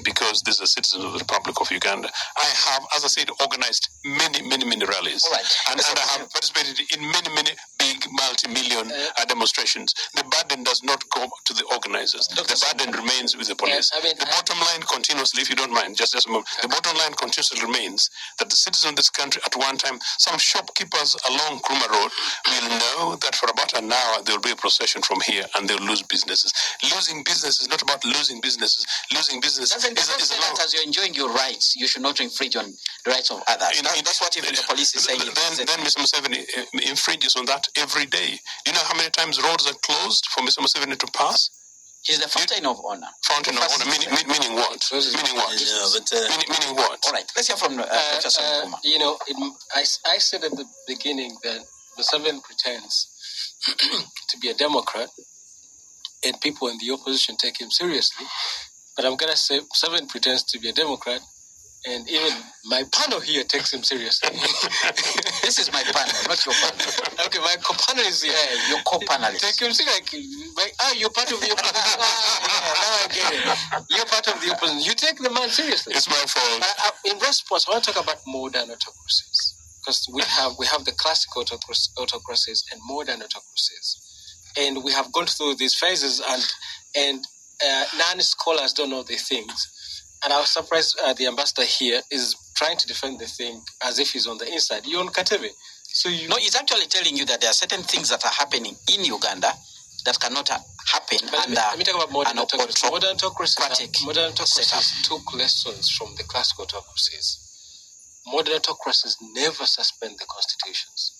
because this is a citizen of the Republic of Uganda. I have, as I said, organized many rallies, right. and I have participated in many big multi-million demonstrations. The burden does not go to the organizers. The burden remains with the police. The bottom line continuously, if you don't mind, just a moment, the bottom line continuously remains that the citizens of this country, at one time, some shopkeepers along Kruma Road will know that for about an hour there will be a procession from here and they'll lose businesses. Losing business is not about losing businesses. Losing business is that as you're enjoying your rights, you should not infringe on the rights of others. That's what even the police is saying. Then Mr. Museveni infringes on that every day. You know how many times roads are closed for Mr. Museveni to pass? He's the fountain of honor. Fountain of honor, meaning what? Meaning what? Meaning what? All right, let's hear from Dr. Sserunkuma. I said at the beginning that Museveni pretends to be a Democrat, and people in the opposition take him seriously. But I'm gonna say Museveni pretends to be a Democrat, and even my panel here takes him seriously. This is my panel, not your panel. Okay, my co-panel is here. Yeah, your co-panelist. Take him seriously. You're part of the opposition. Now I get it. You're part of the opposition. You take the man seriously. It's my fault. In response, I want to talk about modern autocracies, because we have the classic autocracies and modern autocracies, and we have gone through these phases, and non-scholars don't know the things. And I was surprised the ambassador here is trying to defend the thing as if he's on the inside. You're on Katebe. No, he's actually telling you that there are certain things that are happening in Uganda that cannot happen under let me talk about modern autocracy. Modern autocracies took lessons from the classic autocracies. Modern autocracies never suspend the constitutions,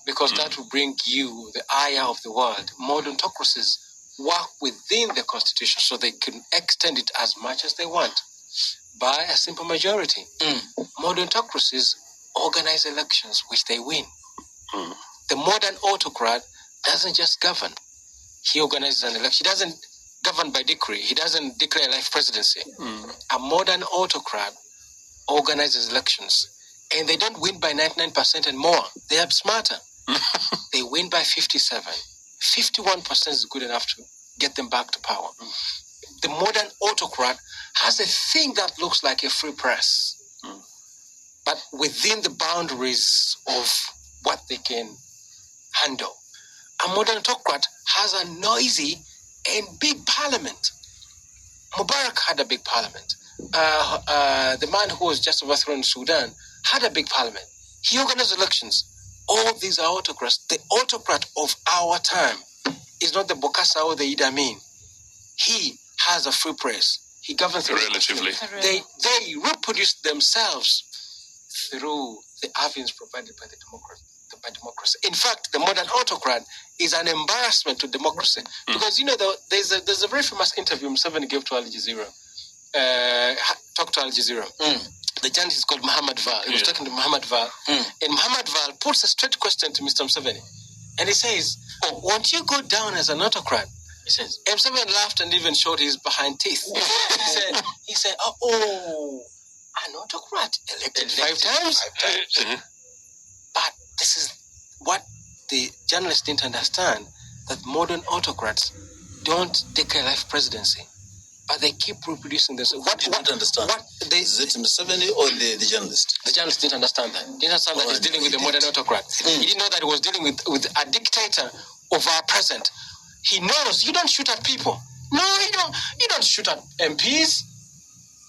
because that will bring you the ire of the world. Modern autocracies work within the constitution so they can extend it as much as they want by a simple majority. Modern autocracies organize elections which they win. The modern autocrat doesn't just govern. He organizes an election. He doesn't govern by decree. He doesn't declare a life presidency. A modern autocrat organizes elections. And they don't win by 99% and more. They are smarter. They win by 57. 51% is good enough to get them back to power. The modern autocrat has a thing that looks like a free press, but within the boundaries of what they can handle. A modern autocrat has a noisy and big parliament. Mubarak had a big parliament. The man who was just overthrown in Sudan had a big parliament. He organized elections. All these are autocrats. The autocrat of our time is not the Bokassa or the Idi Amin. He has a free press. He governs relatively. They reproduce themselves through the avenues provided by democracy. In fact, the modern autocrat is an embarrassment to democracy because there's a very famous interview Museveni gave to Al Jazeera. Talked to Al Jazeera. The journalist is called Muhammad Val. He was talking to Muhammad Val, and Muhammad Val puts a straight question to Mr. Museveni, and he says, "Won't you go down as an autocrat?" He says, and Museveni laughed and even showed his behind teeth. he said, an autocrat elected 5 times. But this is what the journalists didn't understand, that modern autocrats don't declare life presidency, but they keep reproducing this. What you don't understand? Is it Museveni or the journalist? The journalist didn't understand that. Didn't understand that he's dealing with a modern autocrat. He didn't know that he was dealing with a dictator of our present. He knows you don't shoot at people. No, you don't shoot at MPs.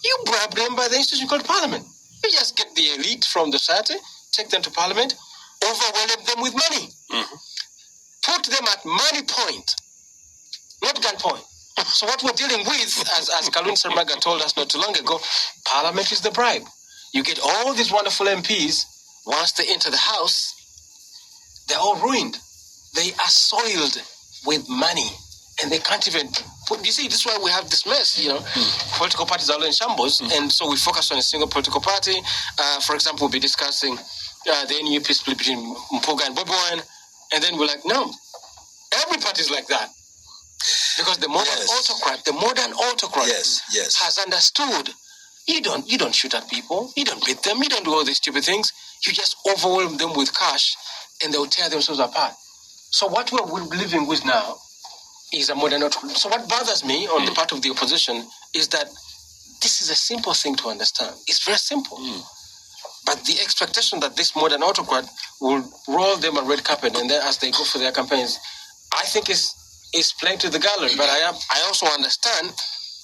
You bribe them by the institution called parliament. You just get the elite from the society, take them to parliament, overwhelm them with money. Put them at money point, not gunpoint. So what we're dealing with, as Kalun Sarmaga told us not too long ago, parliament is the bribe. You get all these wonderful MPs, once they enter the house, they're all ruined. They are soiled with money, and they can't even put, you see, this is why we have this mess, Political parties are all in shambles, and so we focus on a single political party. For example, we'll be discussing the NUP split between Mpuga and Bobi Wine, and then we're like, no, every party is like that. Because the modern autocrat has understood you don't shoot at people, you don't beat them, you don't do all these stupid things, you just overwhelm them with cash and they'll tear themselves apart. So what we're living with now is a modern autocrat. So what bothers me on the part of the opposition is that this is a simple thing to understand. It's very simple. But the expectation that this modern autocrat will roll them a red carpet and then as they go for their campaigns, I think is playing to the gallery. But I also understand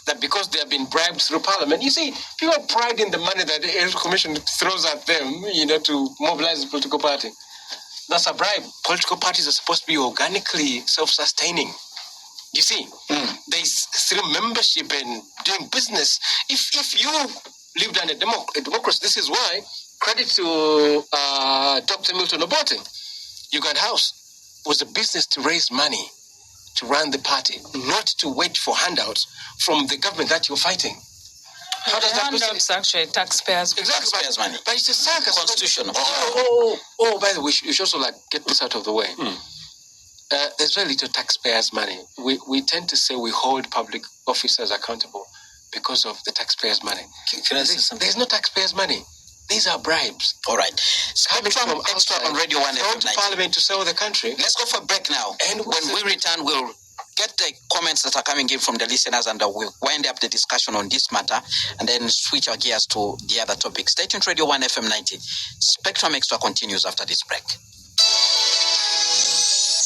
that because they have been bribed through parliament, you see, people pride in the money that the Electoral Commission throws at them, to mobilize the political party. That's a bribe. Political parties are supposed to be organically self-sustaining. You see, there's through membership and doing business. If you lived under a democracy, this is why, credit to Dr. Milton Obote, Uganda House was a business to raise money to run the party, not to wait for handouts from the government that you're fighting. How does that handouts actually taxpayers' exactly taxpayers' money? But it's a circus. Constitutional. By the way, you should also get this out of the way. There's very little taxpayers' money. We tend to say we hold public officers accountable because of the taxpayers' money. Can I say something? There's no taxpayers' money. These are bribes. All right. Spectrum Xtra on Radio 1 FM 90. Parliament to sell the country. Let's go for a break now. And when we return, we'll get the comments that are coming in from the listeners and we'll wind up the discussion on this matter and then switch our gears to the other topics. Stay tuned to Radio 1 FM 90. Spectrum Xtra continues after this break.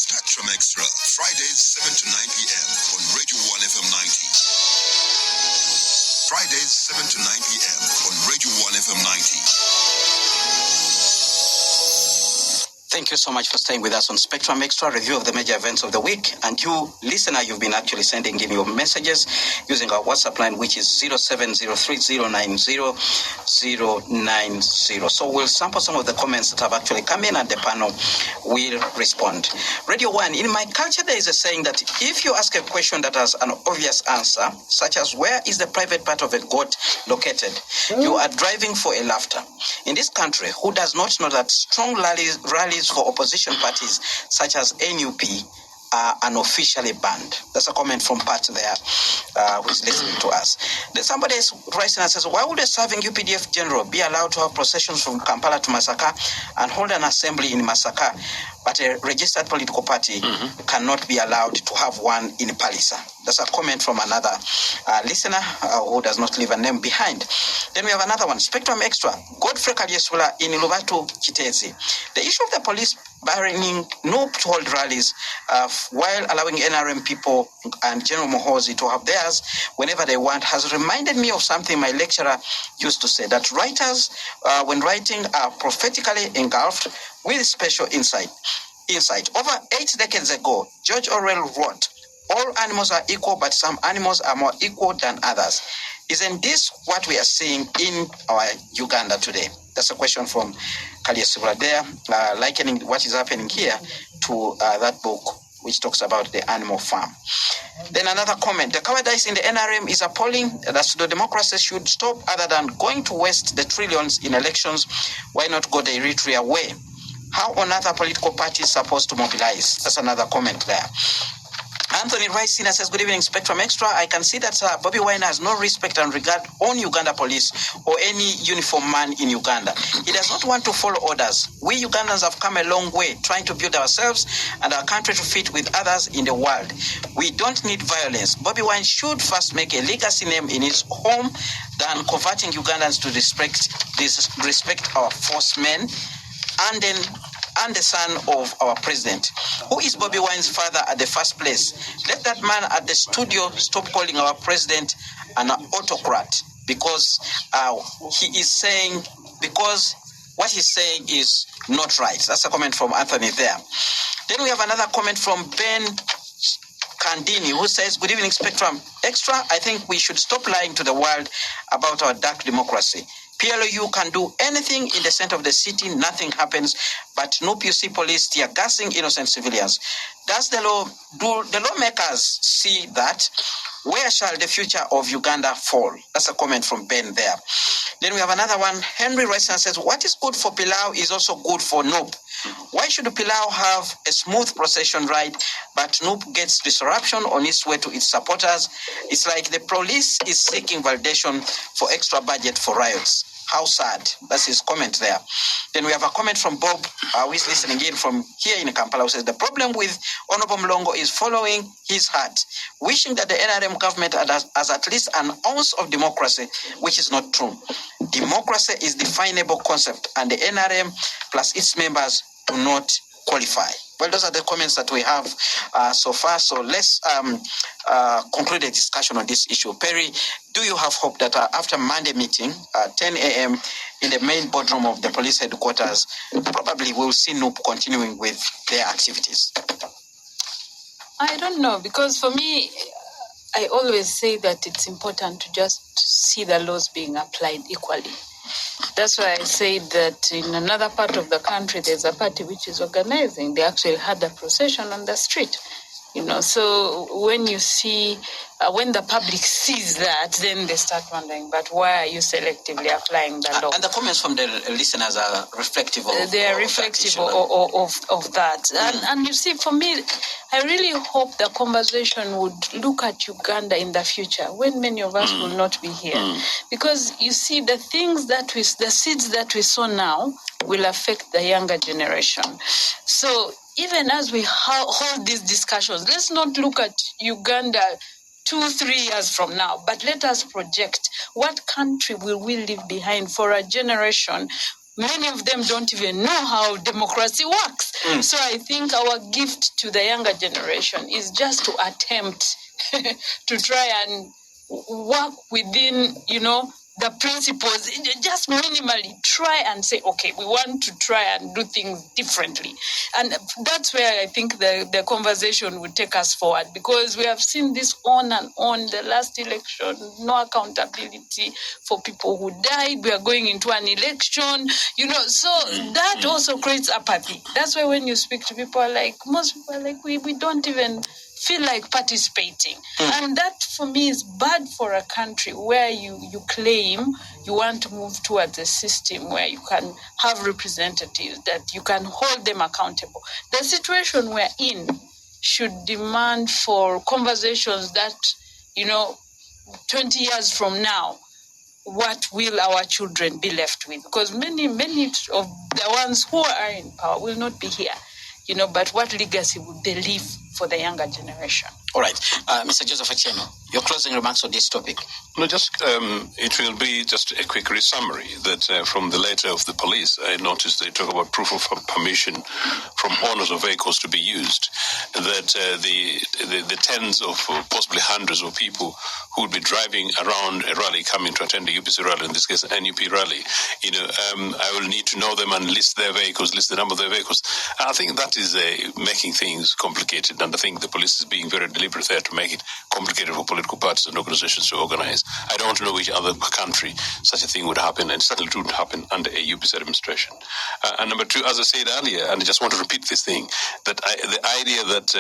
Spectrum Xtra, Fridays 7 to 9 p.m. on Radio 1 FM 90. Fridays 7 to 9 p.m. on Radio 1 FM 90. Thank you so much for staying with us on Spectrum Extra, review of the major events of the week. And you, listener, you've been actually sending in your messages using our WhatsApp line, which is 0703090090. So we'll sample some of the comments that have actually come in and the panel will respond. Radio 1, in my culture, there is a saying that if you ask a question that has an obvious answer, such as where is the private part of a goat located, you are driving for a laughter. In this country, who does not know that strong rallies for opposition parties such as NUP are unofficially banned? That's a comment from Pat there, who is listening to us. Then somebody is writing and says, why would a serving UPDF general be allowed to have processions from Kampala to Masaka and hold an assembly in Masaka, but a registered political party cannot be allowed to have one in Palisa? That's a comment from another listener who does not leave a name behind. Then we have another one, Spectrum Extra, Godfrey Kalyesula in Lubatu Kitezi. The issue of the police barring NUP to hold rallies while allowing NRM people and General Mohozi to have theirs whenever they want has reminded me of something my lecturer used to say, that writers, when writing, are prophetically engulfed with special insight. Over 8 decades ago, George Orwell wrote, all animals are equal, but some animals are more equal than others. Isn't this what we are seeing in our Uganda today? That's a question from Kalyesula there, likening what is happening here to that book which talks about the animal farm. Then another comment, the cowardice in the NRM is appalling. That pseudo-democracy should stop other than going to waste the trillions in elections. Why not go the Eritrea way? How on other political parties supposed to mobilize? That's another comment there. Anthony Rice Senior says, good evening, Spectrum Extra. I can see that Bobby Wine has no respect and regard on Uganda police or any uniform man in Uganda. He does not want to follow orders. We Ugandans have come a long way trying to build ourselves and our country to fit with others in the world. We don't need violence. Bobby Wine should first make a legacy name in his home than converting Ugandans to respect our force men and the son of our president. Who is Bobby Wine's father at the first place? Let that man at the studio stop calling our president an autocrat, because what he's saying is not right. That's a comment from Anthony there. Then we have another comment from Ben Kandini, who says, good evening, Spectrum Extra. I think we should stop lying to the world about our dark democracy. PLU can do anything in the center of the city, nothing happens, but NUP police tear gassing innocent civilians. Do the lawmakers see that? Where shall the future of Uganda fall? That's a comment from Ben there. Then we have another one. Henry Reisner says, what is good for Pilau is also good for NUP. Why should Pilau have a smooth procession ride, but NUP gets disruption on its way to its supporters? It's like the police is seeking validation for extra budget for riots. How sad. That's his comment there. Then we have a comment from Bob, who is listening in from here in Kampala, who says, the problem with Honorable Mulongo is following his heart, wishing that the NRM government has at least an ounce of democracy, which is not true. Democracy is a definable concept, and the NRM plus its members do not qualify. Well, those are the comments that we have so far. So let's conclude the discussion on this issue. Perry, do you have hope that after Monday meeting at 10 a.m. in the main boardroom of the police headquarters, probably we'll see NUP continuing with their activities? I don't know, because for me, I always say that it's important to just see the laws being applied equally. That's why I say that in another part of the country, there's a party which is organizing. They actually had a procession on the street. So when you see, when the public sees that, then they start wondering, but why are you selectively applying the law? And the comments from the listeners are reflective of they are reflective of that. And you see, for me, I really hope the conversation would look at Uganda in the future when many of us will not be here. Because you see, the seeds that we sow now will affect the younger generation. So even as we hold these discussions, let's not look at Uganda 2-3 years from now, but let us project what country will we leave behind for a generation. Many of them don't even know how democracy works. So I think our gift to the younger generation is just to attempt to try and work within, the principles, just minimally try and say, okay, we want to try and do things differently. And that's where I think the conversation would take us forward, because we have seen this on and on. The last election, no accountability for people who died. We are going into an election, so that also creates apathy. That's why when you speak to people, most people are like, we don't even feel like participating. And that for me is bad for a country where you claim you want to move towards a system where you can have representatives, that you can hold them accountable. The situation we're in should demand for conversations that, 20 years from now, what will our children be left with? Because many of the ones who are in power will not be here, but what legacy would they leave for the younger generation? All right. Mr. Joseph Ochieno, your closing remarks on this topic. No, it will be just a quick summary that from the letter of the police, I noticed they talk about proof of permission from owners of vehicles to be used, that the tens of possibly hundreds of people who would be driving around a rally, coming to attend a UPC rally, in this case an NUP rally, I will need to know them and list their vehicles, list the number of their vehicles. I think that is making things complicated, and I think the police is being very deliberate there to make it complicated for political parties and organizations to organize. I don't know which other country such a thing would happen, and certainly it wouldn't happen under a UPC administration. And number two, as I said earlier, and I just want to repeat this thing, that the idea that,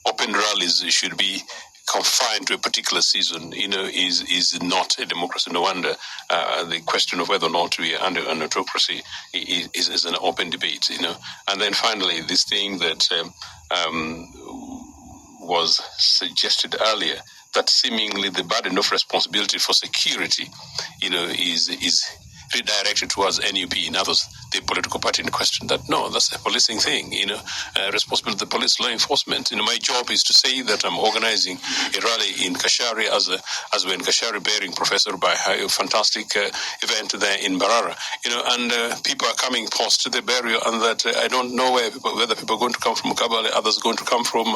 open rallies should be confined to a particular season, is not a democracy. No wonder the question of whether or not we are under an autocracy is an open debate, And then finally, this thing that was suggested earlier, that seemingly the burden of responsibility for security, is redirected towards NUP, in others, the political party in question. That no, that's a policing thing, responsibility of the police, law enforcement. My job is to say that I'm organizing a rally in Kashari as we're in Kashari, bearing Professor by a fantastic event there in Barara, and people are coming post to the burial, and that I don't know whether people are going to come from Kabale, others are going to come from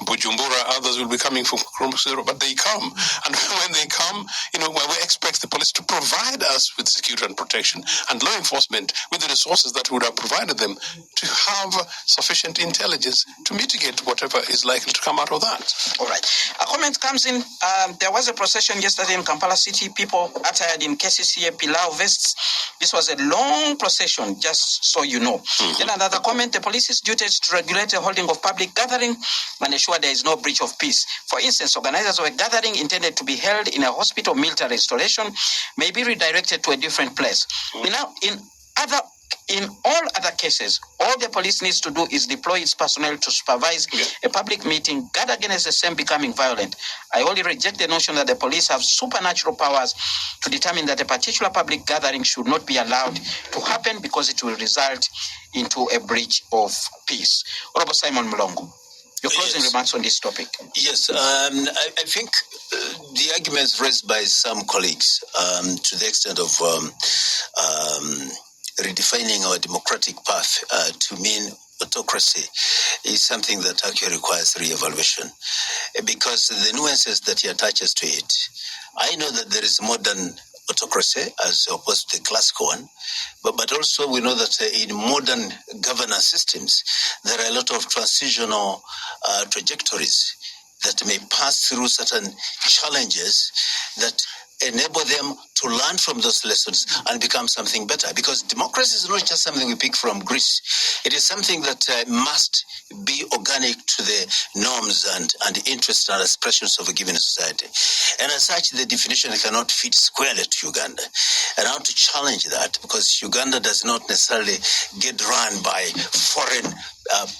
Bujumbura, others will be coming from Kromsero, but they come. And when they come, we expect the police to provide us with security and protection, and law enforcement with the resources that would have provided them to have sufficient intelligence to mitigate whatever is likely to come out of that. All right. A comment comes in. There was a procession yesterday in Kampala City, people attired in KCCA Pilau vests. This was a long procession, just so you know. Then another comment, the police's duty is to regulate the holding of public gathering and ensure there is no breach of peace. For instance, organizers of a gathering intended to be held in a hospital military installation may be redirected to a different place. In all other cases, all the police needs to do is deploy its personnel to supervise a public meeting, guard against the same becoming violent. I wholly reject the notion that the police have supernatural powers to determine that a particular public gathering should not be allowed to happen because it will result into a breach of peace. Honorable Simon Mulongo, your closing remarks on this topic. Yes, I think the arguments raised by some colleagues to the extent of redefining our democratic path to mean autocracy is something that actually requires re-evaluation, because the nuances that he attaches to it. I know that there is modern autocracy as opposed to the classical one, but also we know that in modern governance systems there are a lot of transitional trajectories that may pass through certain challenges that enable them to learn from those lessons and become something better. Because democracy is not just something we pick from Greece. It is something that must be organic to the norms and interests and aspirations of a given society. And as such, the definition cannot fit squarely to Uganda. And I want to challenge that, because Uganda does not necessarily get run by foreign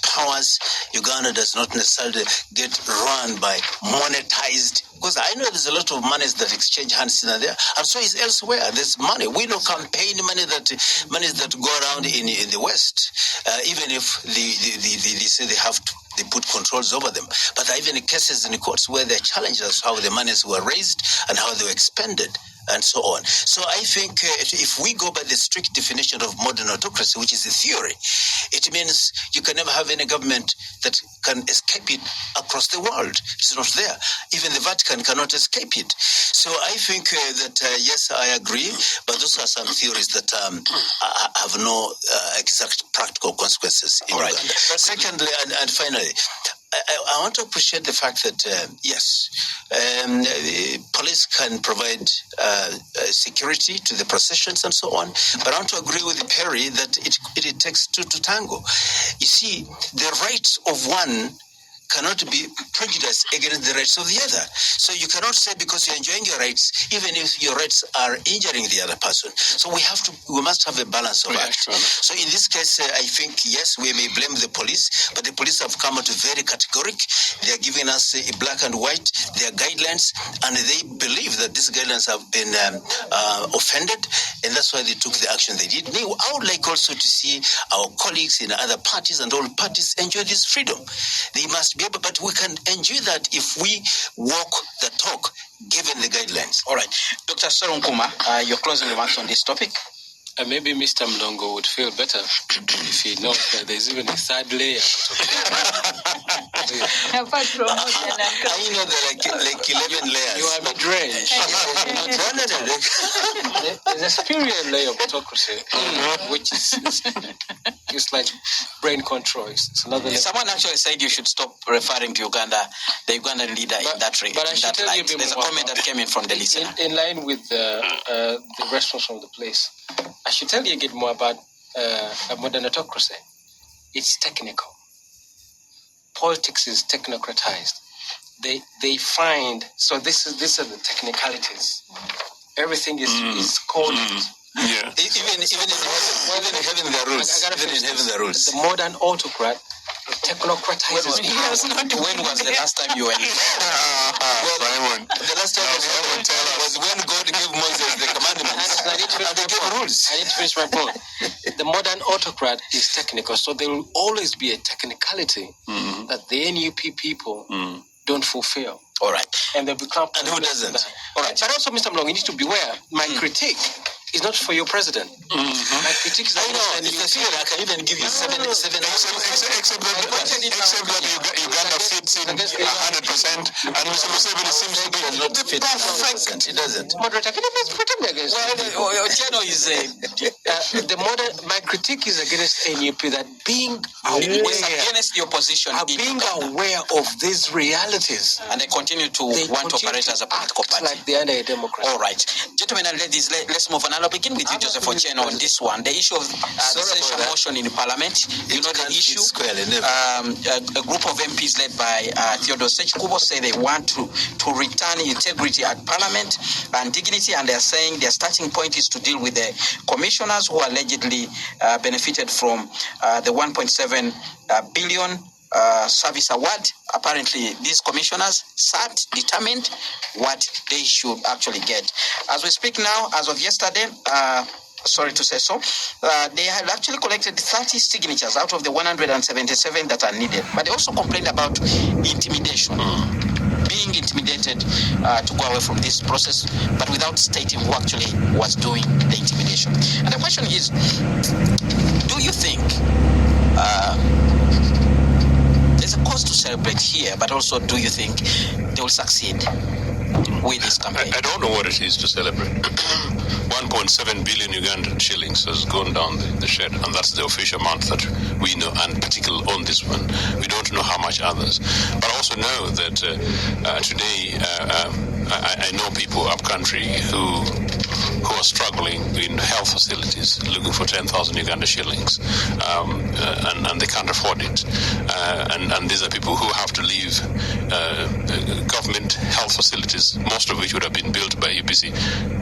powers. Uganda does not necessarily get run by monetized, because I know there's a lot of monies that exchange hands in there, and so is elsewhere. There's money. We know campaign money that go around in the West, even if they say they put controls over them. But there are even cases in the courts where they're challenged as how the monies were raised and how they were expended. and so on. So I think if we go by the strict definition of modern autocracy, which is a theory, it means you can never have any government that can escape it across the world. It's not there. Even the Vatican cannot escape it. So I think that, yes, I agree, but those are some theories that have no exact practical consequences in Uganda. Secondly, and finally, I want to appreciate the fact that, yes, police can provide security to the processions and so on, but I want to agree with Perry that it takes two to tango. You see, the rights of one cannot be prejudiced against the rights of the other. So you cannot say because you're enjoying your rights, even if your rights are injuring the other person. So we must have a balance of action. So in this case, I think, yes, we may blame the police, but the police have come out very categoric. They are giving us a black and white, their guidelines, and they believe that these guidelines have been offended, and that's why they took the action they did. I would like also to see our colleagues in other parties and all parties enjoy this freedom. They must be able, but we can enjoy that if we walk the talk, given the guidelines. All right. Dr. Sserunkuma, your closing remarks on this topic? Maybe Mr. Mulongo would feel better if he knows that there's even a third layer. Apart from I know there are like 11 layers. You are mid-range. There's a superior layer of autocracy, which is like brain control. It's another level. Someone actually said you should stop referring to Uganda, the Ugandan leader, in that light. There's a comment that came in from the listener. In line with the response from the place, I should tell you a bit more about a modern autocracy. It's technical. Politics is technocratized. They find, so these are the technicalities. Everything is coded. Yeah. Even in having the rules. The modern autocrat technocratizes. When was the last time you went? Simon. The last time was when God gave Moses the commandments. I need to finish my point. The modern autocrat is technical, so there will always be a technicality that the NUP people don't fulfill. All right. And they become. And who doesn't? All right. But also, Mr. Mulongo, you need to beware. My critique is not for your president. My critique is. I can even give you seven. Except that Uganda fits in 100%, and Mr. Museveni seems to be not fit 100%. It doesn't. Moderator, can you please protect me against? Well, Ochieno is my critique is against NUP that being against the opposition, being aware of these realities, and they continue to want to operate as a political party, like they are a democrat. All right, gentlemen and ladies, let's move on. I'll begin with you, Joseph Ochieno, on this one. The issue of the censure motion in Parliament. You know the issue. A group of MPs led by Theodore Sserunkuma say they want to return integrity at Parliament and dignity, and they're saying their starting point is to deal with the commissioners who allegedly benefited from the 1.7 billion service award. Apparently, these commissioners sat determined what they should actually get. As we speak now, as of yesterday, sorry to say so, they had actually collected 30 signatures out of the 177 that are needed. But they also complained about intimidation, being intimidated to go away from this process, but without stating who actually was doing the intimidation. And the question is, do you think there's a cause to celebrate here, but also do you think they will succeed with this campaign? I don't know what it is to celebrate. 1.7 billion Ugandan shillings has gone down the shed, and that's the official amount that we know, and particularly on this one. We don't know how much others. But I also know that today I know people up country who are struggling in health facilities, looking for 10,000 Uganda shillings, and they can't afford it. And these are people who have to leave government health facilities, most of which would have been built by UBC,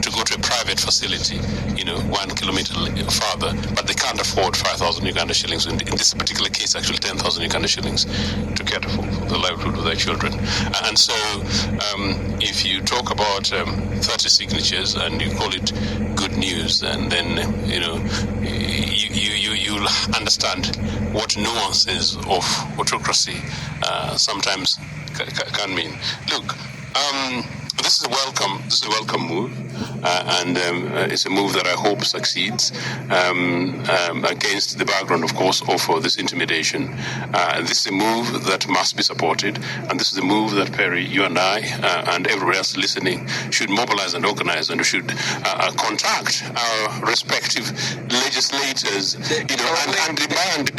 to go to a private facility, 1 kilometer farther, but they can't afford 5,000 Uganda shillings. In this particular case, actually 10,000 Uganda shillings to cater for the livelihood of their children. And so, if you talk about 30 signatures and you call it good news, and then you'll understand what nuances of autocracy sometimes can mean. Look, this is a welcome move. and it's a move that I hope succeeds against the background, of course, of this intimidation. This is a move that must be supported, and this is a move that Perry, you and I, and everybody else listening should mobilize and organize, and we should contact our respective legislators, and demand.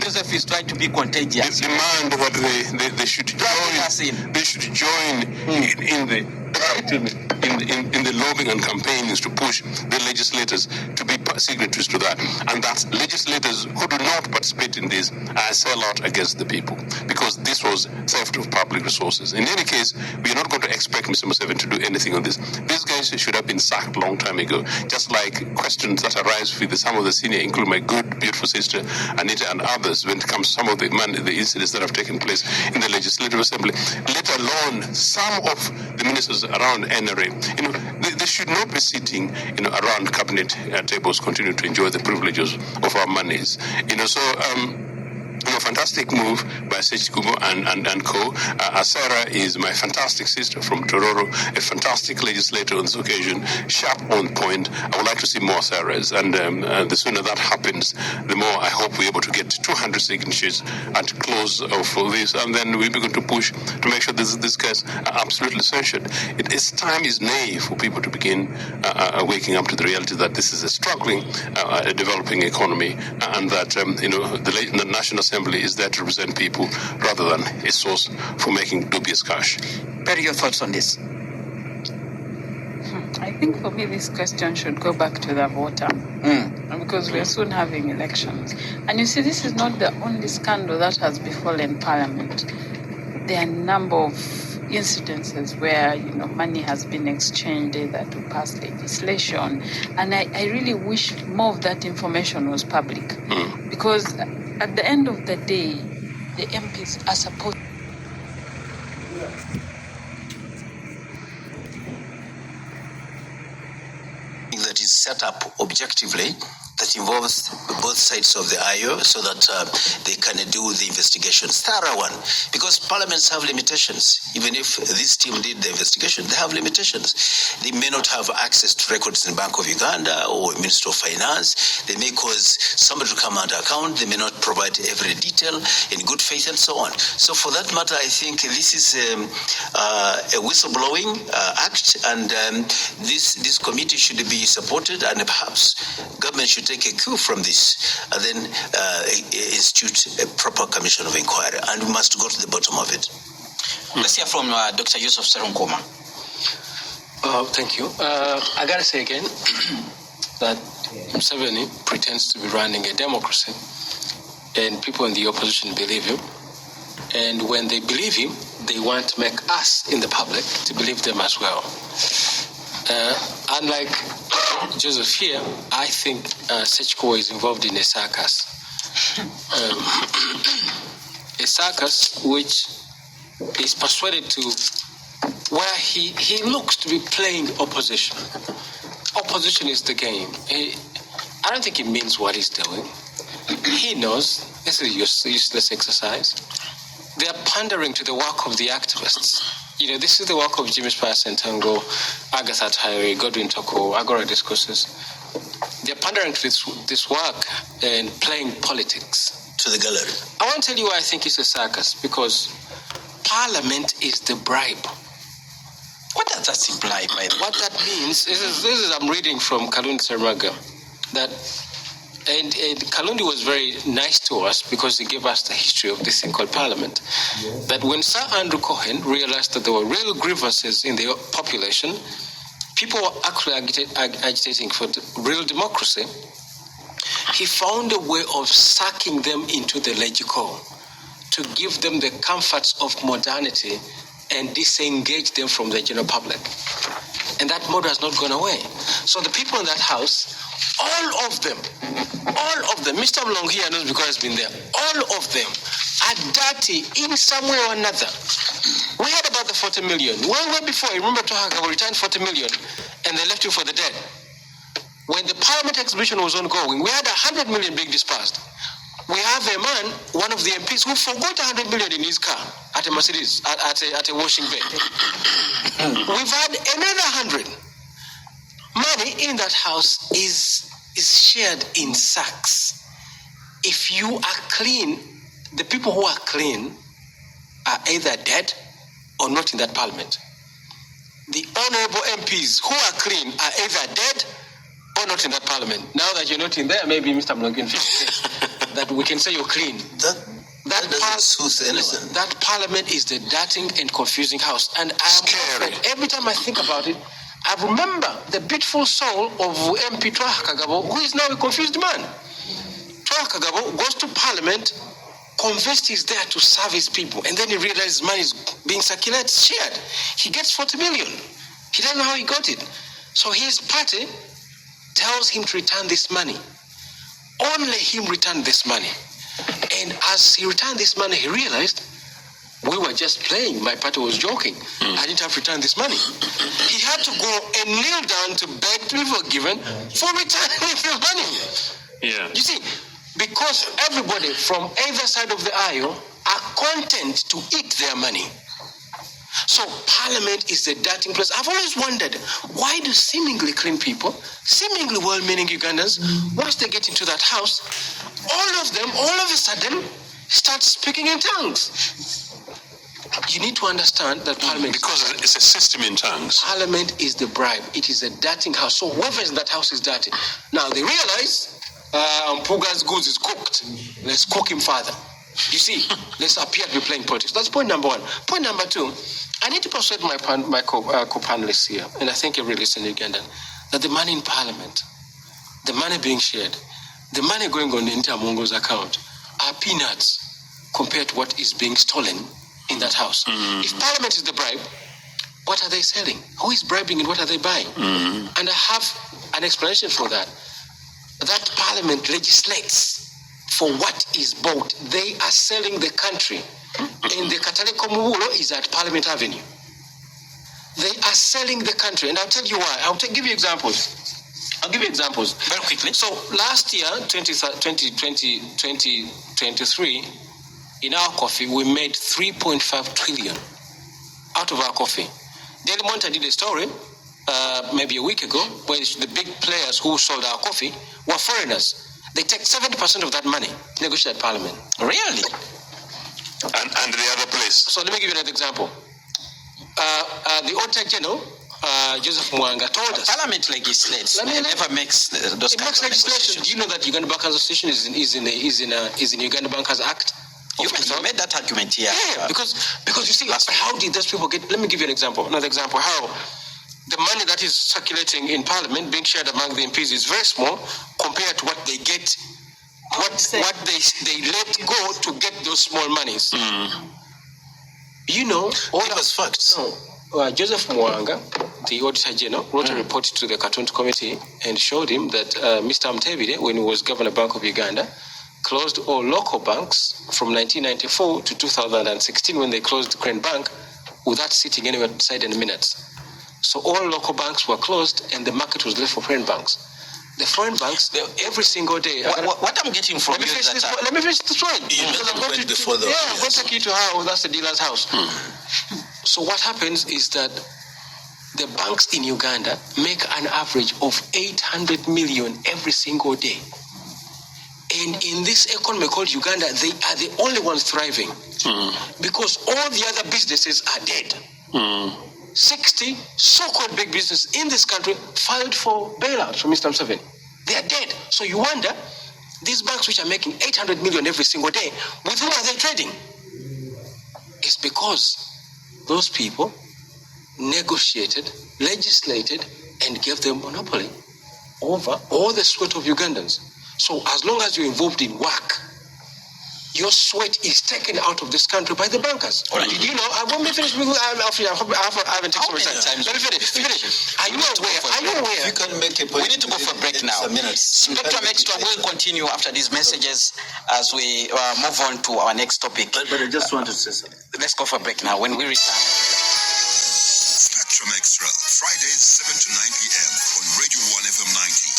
Yusuf is trying to be contagious. Demand that they should join. They should join in the lobbying and campaigns to push the legislators to be signatories to that, and that legislators who do not participate in this sell out against the people, because this was theft of public resources. In any case, we are not going to expect Mr. Museveni to do anything on this. These guys should have been sacked a long time ago, just like questions that arise with some of the senior, including my good, beautiful sister Anita and others, when it comes to some of the incidents that have taken place in the Legislative Assembly, let alone some of the ministers around NRA. They should not be sitting, around cabinet tables, continue to enjoy the privileges of our monies. Fantastic move by Sserunkuma and co. Sarah is my fantastic sister from Tororo, a fantastic legislator on this occasion, sharp on point. I would like to see more Sarahs, and the sooner that happens, the more I hope we're able to get 200 signatures at close of this, and then we'll be going to push to make sure this case are absolutely censured. Time is now for people to begin waking up to the reality that this is a struggling, developing economy, and that the National Assembly is there to represent people rather than a source for making dubious cash. Perry, your thoughts on this? I think for me this question should go back to the voter, because we are soon having elections. And you see, this is not the only scandal that has befallen Parliament. There are a number of incidences where money has been exchanged either to pass legislation, and I really wish more of that information was public, because at the end of the day, the MPs are supposed that is set up objectively, that involves both sides of the IO, so that they can do the investigations. Thorough one, because parliaments have limitations. Even if this team did the investigation, they have limitations. They may not have access to records in Bank of Uganda or Ministry of Finance. They may cause somebody to come under account. They may not provide every detail in good faith and so on. So for that matter, I think this is a whistleblowing act, and this committee should be supported, and perhaps government should take a cue from this, and then institute a proper commission of inquiry, and we must go to the bottom of it. Let's hear from Dr. Yusuf Sserunkuma. Thank you. I gotta say again that Museveni pretends to be running a democracy, and people in the opposition believe him. And when they believe him, they want to make us in the public to believe them as well. Unlike Joseph here, I think Sserunkuma is involved in a circus. A circus which is persuaded to where he looks to be playing opposition. Opposition is the game. I don't think he means what he's doing. He knows this is a useless exercise. They are pandering to the work of the activists. This is the work of Jimmy Spice Sentango, Agatha Tyree, Godwin Toko, Agora Discourses. They're pandering to this work and playing politics. To the gallery. I want to tell you why I think it's a circus, because Parliament is the bribe. What does that imply, by the way? What that means, this is I'm reading from Kalundi Sarmaga, that and Kalundi was very nice to us because he gave us the history of this thing called Parliament. Yes. That when Sir Andrew Cohen realized that there were real grievances in the population, people were actually agitating for real democracy, he found a way of sucking them into the legico to give them the comforts of modernity and disengage them from the general public. And that model has not gone away. So the people in that house, all of them, Mr. Mulongo here knows because he's been there, all of them are dirty in some way or another. We heard about the 40 million. Way before, you remember Tohaka returned 40 million and they left him for the dead. When the Parliament exhibition was ongoing, we had 100 million being dispersed. We have a man, one of the MPs, who forgot 100 million in his car at a Mercedes, at a washing bay. We've had another 100. Money in that house is shared in sacks. If you are clean, the people who are clean are either dead or not in that parliament. The honorable MPs who are clean are either dead or not in that parliament. Now that you're not in there, maybe Mr. Mulongo can feel that we can say you're clean. That parliament is the dirty and confusing house. And every time I think about it, I remember the beautiful soul of MP Kagabo, who is now a confused man. Kagabo goes to parliament, convinced he's there to serve his people, and then he realizes money is being circulated, shared. He gets 40 million. He doesn't know how he got it. So his party tells him to return this money. Only him return this money. And as he returned this money, he realized, we were just playing. My party was joking. I didn't have to return this money. He had to go and kneel down to beg to be forgiven for returning the money. Yeah. You see, because everybody from either side of the aisle are content to eat their money. So Parliament is the dirty place. I've always wondered, why do seemingly clean people, seemingly well-meaning Ugandans, once they get into that house, all of them, all of a sudden, start speaking in tongues? You need to understand that Parliament... Because it's a system in tongues. Parliament is the bribe. It is a dirty house. So whoever is in that house is dirty. Now, they realize Mpuga's goods is cooked. Let's cook him further. You see, let's appear to be playing politics. That's point number one. Point number two, I need to persuade my co-panelists here, and I think you're really listening, Ugandan, that the money in Parliament, the money being shared, the money going on into Mungo's account are peanuts compared to what is being stolen in that house. Mm-hmm. If Parliament is the bribe, what are they selling? Who is bribing and what are they buying? Mm-hmm. And I have an explanation for that. That Parliament legislates for what is bought. They are selling the country. And the Kataleko Muhulo is at Parliament Avenue. They are selling the country. And I'll tell you why. Give you examples. I'll give you examples very quickly. So last year, 2023, in our coffee, we made 3.5 trillion out of our coffee. Daily Monitor did a story maybe a week ago where the big players who sold our coffee were foreigners. They take 70% of that money to negotiate at Parliament. Really? And the other place. So let me give you another example. The Ochieno, Yusuf told us. Parliament legislates. It never makes those kinds of legislation. Do you know that Uganda Bankers Association is in Uganda Bankers Act? You made that argument here. Yeah, because you see, how did those people get? Let me give you an example. Another example. How the money that is circulating in Parliament being shared among the MPs is very small compared to what they get, what they let go to get those small monies. Mm. You know, all of us facts. Joseph Mwanga, the Auditor General, wrote a report to the Katonto Committee and showed him that Mr. Mtebile, when he was Governor Bank of Uganda, closed all local banks from 1994 to 2016 when they closed the Crane Bank without sitting anywhere beside any minutes. So all local banks were closed and the market was left for foreign banks. The foreign banks, every single day... What I'm getting from you is that... Let me finish this one. I'm going to take you to how that's the dealer's house. So what happens is that the banks in Uganda make an average of 800 million every single day. And in this economy called Uganda, they are the only ones thriving. Because all the other businesses are dead. 60 so-called big businesses in this country filed for bailout from Mr. Museveni. They are dead. So you wonder, these banks which are making 800 million every single day, with whom are they trading? It's because those people negotiated, legislated, and gave them monopoly over all the sweat of Ugandans. So as long as you're involved in work, your sweat is taken out of this country by the bankers. Right. Did you know? I won't be finished with I haven't taken so much time. Let me finish. Are you aware? You can make a point. We need to go for a break now. Spectrum Xtra will continue after these messages as we move on to our next topic. But I just want to say something. Let's go for a break now. When we return. Spectrum Xtra, Fridays 7 to 9 p.m. on Radio 1 FM 90.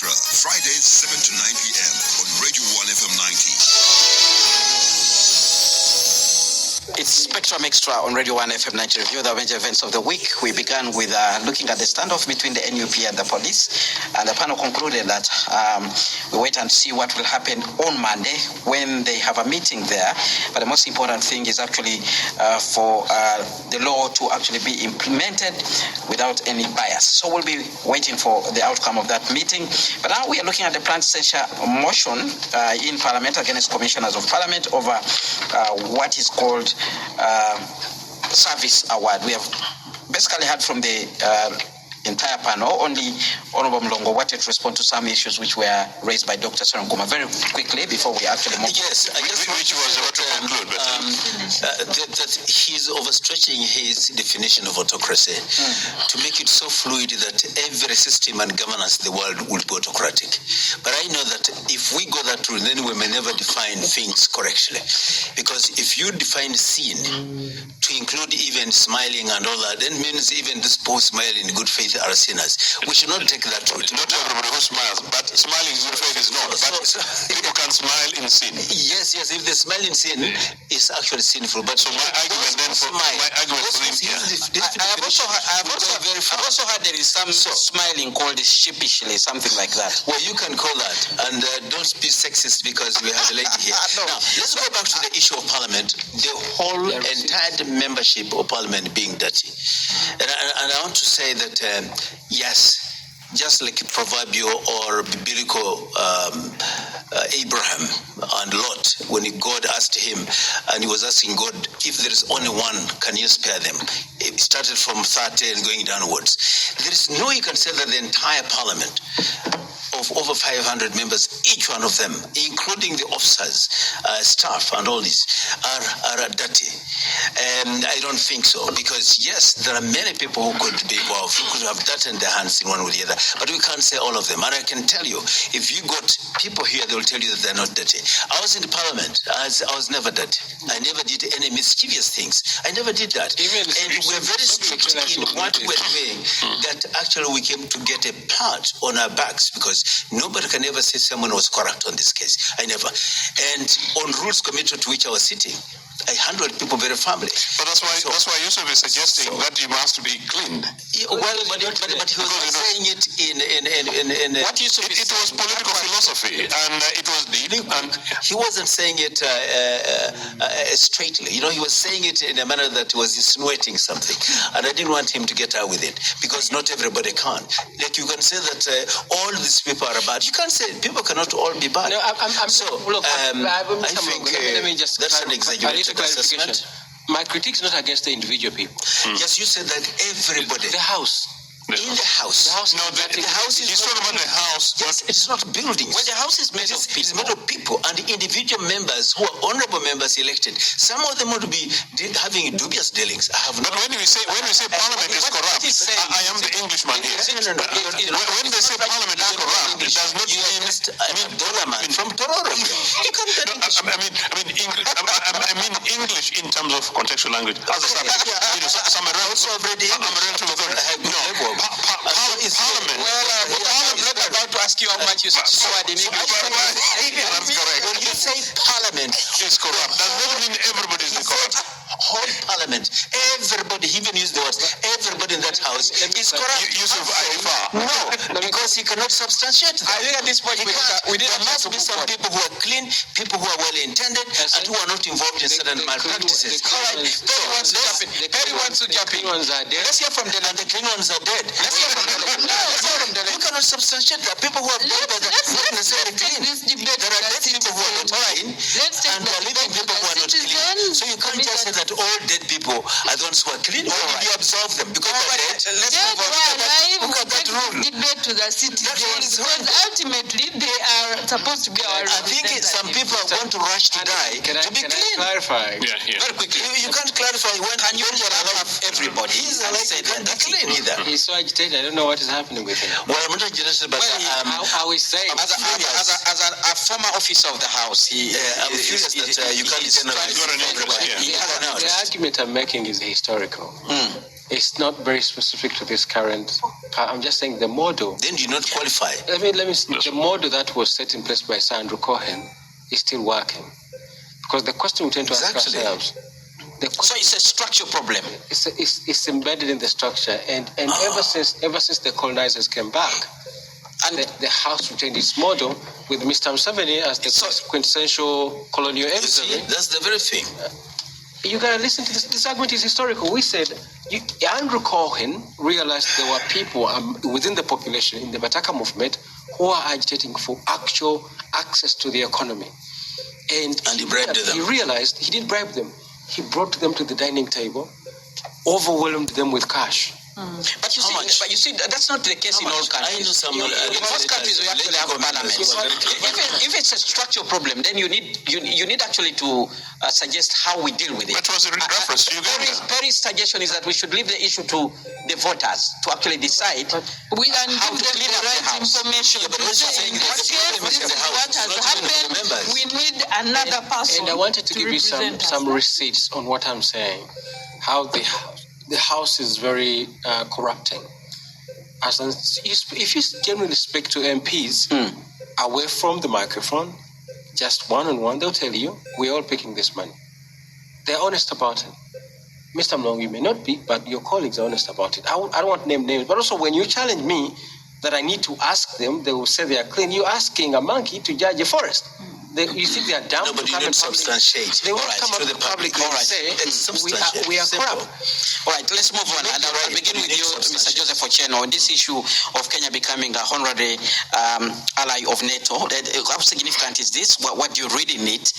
Fridays 7 to 9 p.m. on Radio 1 FM 90. It's Spectrum Xtra on Radio 1 FM 90 Review, the major events of the week. We began with looking at the standoff between the NUP and the police, and the panel concluded that we wait and see what will happen on Monday when they have a meeting there. But the most important thing is actually for the law to actually be implemented without any bias. So we'll be waiting for the outcome of that meeting. But now we are looking at the planned censure motion in Parliament against commissioners of Parliament over what is called service award. We have basically heard from the entire panel. Only Honorable Mulongo wanted to respond to some issues which were raised by Dr. Sserunkuma very quickly before we actually move. Yes, I just which was about to conclude, but that he's overstretching his definition of autocracy to make it so fluid that every system and governance in the world will be autocratic. But I know that if we go that route, then we may never define things correctly. Because if you define sin to include even smiling and all that, then means even this poor smile in good faith are sinners. We should not take that route. not everybody who smiles, but smiling in good faith is not. But people can smile in sin. Yes. If they smile in sin, it's actually sinful. But So my argument then for I've also heard there is some smiling called sheepishly, something like that. Well, you can call that, and don't be sexist because we have a lady here. No. Now, let's go back to the issue of Parliament. The whole entire membership of Parliament being dirty, and I want to say that yes, just like proverbial or biblical Abraham and Lot, when God asked him, and he was asking God, if there is only one, can you spare them? It started from 30 and going downwards. There is no, you can say that the entire Parliament of over 500 members, each one of them, including the officers, staff, and all this, are dirty. And I don't think so, because yes, there are many people who could be involved, who could have dirt in their hands in one way or the other, but we can't say all of them. And I can tell you, if you got people here, they will tell you that they're not dirty. I was in the Parliament. I was never dirty. I never did any mischievous things. I never did that. And we're very strict in what we're doing, that actually we came to get a pat on our backs, because nobody can ever say someone was corrupt on this case. I never. And on Rules Committee to which I was sitting, I handled people very firmly. But that's why Yusuf is suggesting that you must be cleaned. Yeah, well, but he was saying it in What Yusuf is it was political philosophy, and it was deep. And he wasn't saying it straightly. You know, he was saying it in a manner that was insinuating something, and I didn't want him to get out with it, because not everybody can. Like you can say that all these people are bad. You can't say people cannot all be bad. No, I think let me just that's an exaggerated assessment. My critique is not against the individual people. Yes, you said that everybody. The House. In the house. no, the house is talking about the house. Yes, it's not buildings. Well, the house is made of people. It's made of people and individual members who are honorable members elected. Some of them would be having dubious dealings. I have But when we say Parliament is corrupt, I am the Englishman here. When they say Parliament is corrupt, it does not mean dollar man from Tororo. I mean English in terms of contextual language. As a Parliament. I'm not about to ask you how much you sword in English. That's correct. When you say Parliament is corrupt, does not mean everybody is corrupt. Whole Parliament, everybody, he even used the words, everybody in that house is corrupt. Yusuf Aritua. No, because he cannot substantiate that. I think at this point there must be some people who are clean, people who are well intended, and who are not involved in certain malpractices. All right, Perry wants to jump in. Let's hear from the and the clean ones are dead. Let's hear from the You cannot substantiate that. People who are dead are not necessarily clean. There are dead people who are not clean, and there are living people who are not clean. So you can't just say that all dead people are the ones who are clean. Why did you absolve them? Because they're dead. Let's move on. Look at that rule. Debate to the citizens, because ultimately they are supposed to be our I think some people are going to rush to die to be clean. Clarify? Yeah. Very quickly. You can't clarify when you allow everybody. He's like they can't be clean either. He's so agitated. I don't know what is happening with him. Well, I'm not agitated, but I will say, as a former officer of the House, I'm curious that you can't generalize everybody. the argument I'm making is historical. It's not very specific to this current. I'm just saying the model. Then you not qualify. Let me. The model that was set in place by Sandro Cohen is still working, because the question we tend to ask ourselves: So it's a structural problem. It's embedded in the structure, and ever since the colonizers came back, and the House retained its model with Mr. Museveni as the quintessential colonial emissary. That's the very thing. You gotta listen to this. This argument is historical. We said Andrew Cohen realized there were people within the population in the Bataka movement who are agitating for actual access to the economy, and he bribed them. He realized he didn't bribe them. He brought them to the dining table, overwhelmed them with cash. But you see, that's not the case in all countries. In most countries, we actually have parliaments. If it's a structural problem, then you need actually to suggest how we deal with it. That was a reference to Uganda. Perry's suggestion is that we should leave the issue to the voters to actually decide. We can how give to them clean the up the right house. information to say in what case this is what has happened. We need another person. And I wanted to give you some us. receipts on what I'm saying. How the House is very corrupting. If you generally speak to MPs away from the microphone, just one-on-one, they'll tell you, we're all picking this money. They're honest about it. Mr. Mulongo, you may not be, but your colleagues are honest about it. I don't want to name names, but also when you challenge me that I need to ask them, they will say they are clean. You're asking a monkey to judge a forest. You think they are down? No, but you don't substantiate. They won't come up to the public and say, we are corrupt. All right, let's move on. And I'll begin with you, Mr. Joseph Ochieno, on this issue of Kenya becoming a honorary ally of NATO. How significant is this? What do you read in it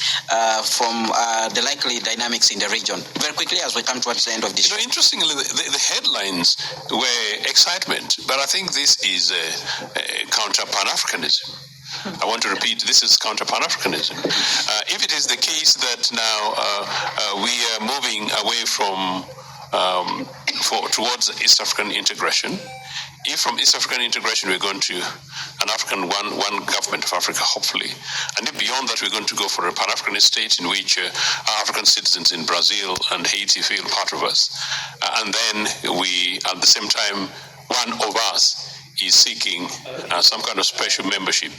from the likely dynamics in the region? Very quickly, as we come towards the end of this. Interestingly, the headlines were excitement, but I think this is counter-Pan-Africanism. I want to repeat, this is counter-Pan-Africanism. If it is the case that now we are moving away from towards East African integration, if from East African integration we're going to an African one government of Africa, hopefully, and if beyond that we're going to go for a Pan-Africanist state in which African citizens in Brazil and Haiti feel part of us, and then we, at the same time, one of us is seeking some kind of special membership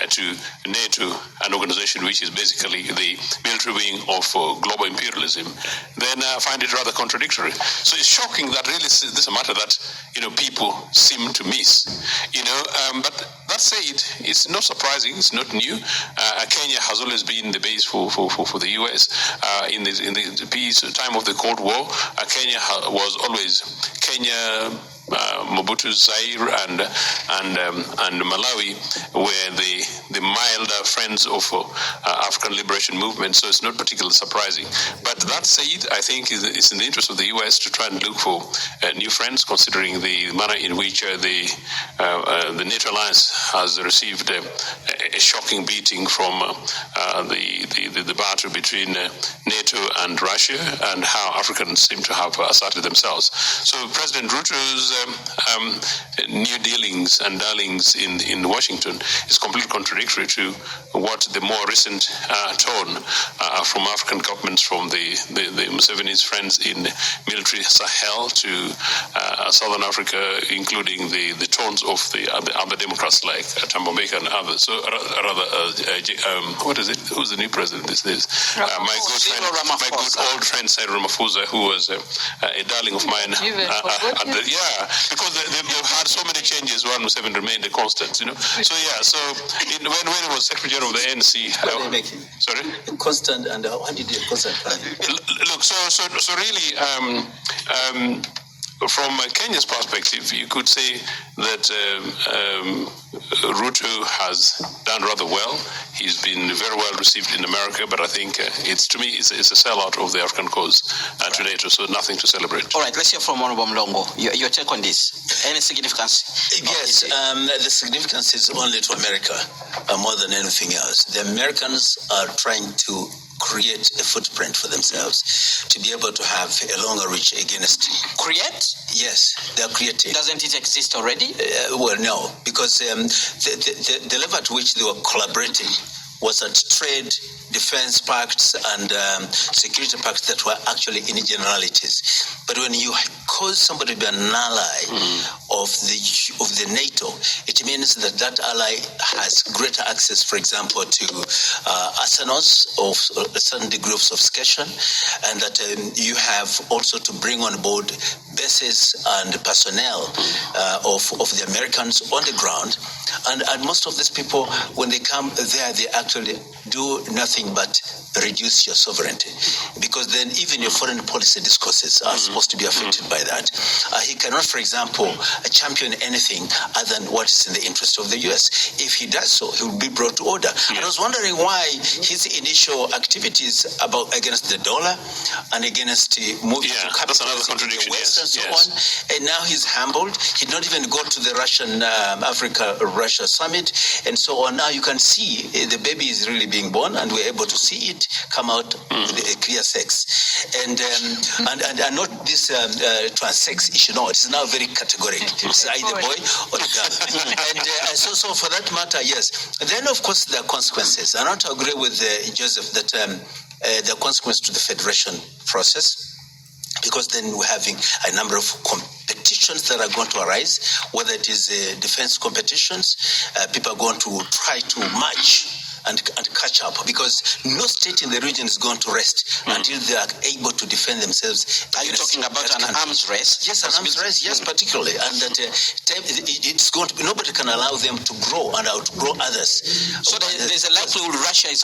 to NATO, an organization which is basically the military wing of global imperialism, then I find it rather contradictory. So it's shocking that really this is a matter that people seem to miss. But that said, it's not surprising. It's not new. Kenya has always been the base for the US. In the peace time of the Cold War, Kenya was always Mobutu, Zaire, and Malawi were the milder friends of African liberation movement, so it's not particularly surprising. But that said, I think it's in the interest of the US to try and look for new friends, considering the manner in which the NATO alliance has received a shocking beating from the battle between NATO and Russia, and how Africans seem to have asserted themselves. So President Ruto's new dealings and darlings in Washington is completely contradictory to what the more recent tone from African governments, from the Museveni's friends in military Sahel to Southern Africa, including the tones of the other Democrats like Thabo Mbeki and others. So what is it? Who's the new president these days? My good old friend Cyril Ramaphosa, who was a darling of mine. Because they've had so many changes, one Museveni remained a constant, So when he was Secretary General of the ANC, sorry, constant, and how did you constant? Look, so really, from Kenya's perspective, you could say that Ruto has done rather well. He's been very well received in America, but I think to me it's a sellout of the African cause to NATO, so nothing to celebrate. All right, let's hear from Honorable Mulongo. Your take on this? Any significance? Yes, the significance is only to America more than anything else. The Americans are trying to create a footprint for themselves to be able to have a longer reach against. Create? Yes, they are creating. Doesn't it exist already? Well, no, because the level at which they were collaborating was at trade, defense pacts, and security pacts that were actually in generalities. But when you cause somebody to be an ally of the NATO, it means that that ally has greater access, for example, to arsenals of a certain degree of sophistication, and that you have also to bring on board bases and personnel of the Americans on the ground. And most of these people, when they come there, they actually do nothing but reduce your sovereignty, because then even your foreign policy discourses are supposed to be affected by that. He cannot, for example, champion anything other than what is in the interest of the U.S. If he does so, he will be brought to order. And I was wondering why his initial activities against the dollar and against moving to capitalism in the West and so on, and now he's humbled. He did not even go to the Russian Africa-Russia summit and so on. Now you can see the baby is really being born, and we're able to see it come out with a clear sex. And not this trans-sex issue. No, it's now very categorical. It's either boy or the girl. And so for that matter, yes. Then, of course, there are consequences. I don't agree with Joseph that there are consequences to the federation process, because then we're having a number of competitions that are going to arise, whether it is defense competitions, people are going to try to match and catch up, because no state in the region is going to rest until they are able to defend themselves. Are you talking about an arms race? Yes, an arms race, yes, particularly. And that it's going to be, nobody can allow them to grow and outgrow others. So there's a likelihood Russia is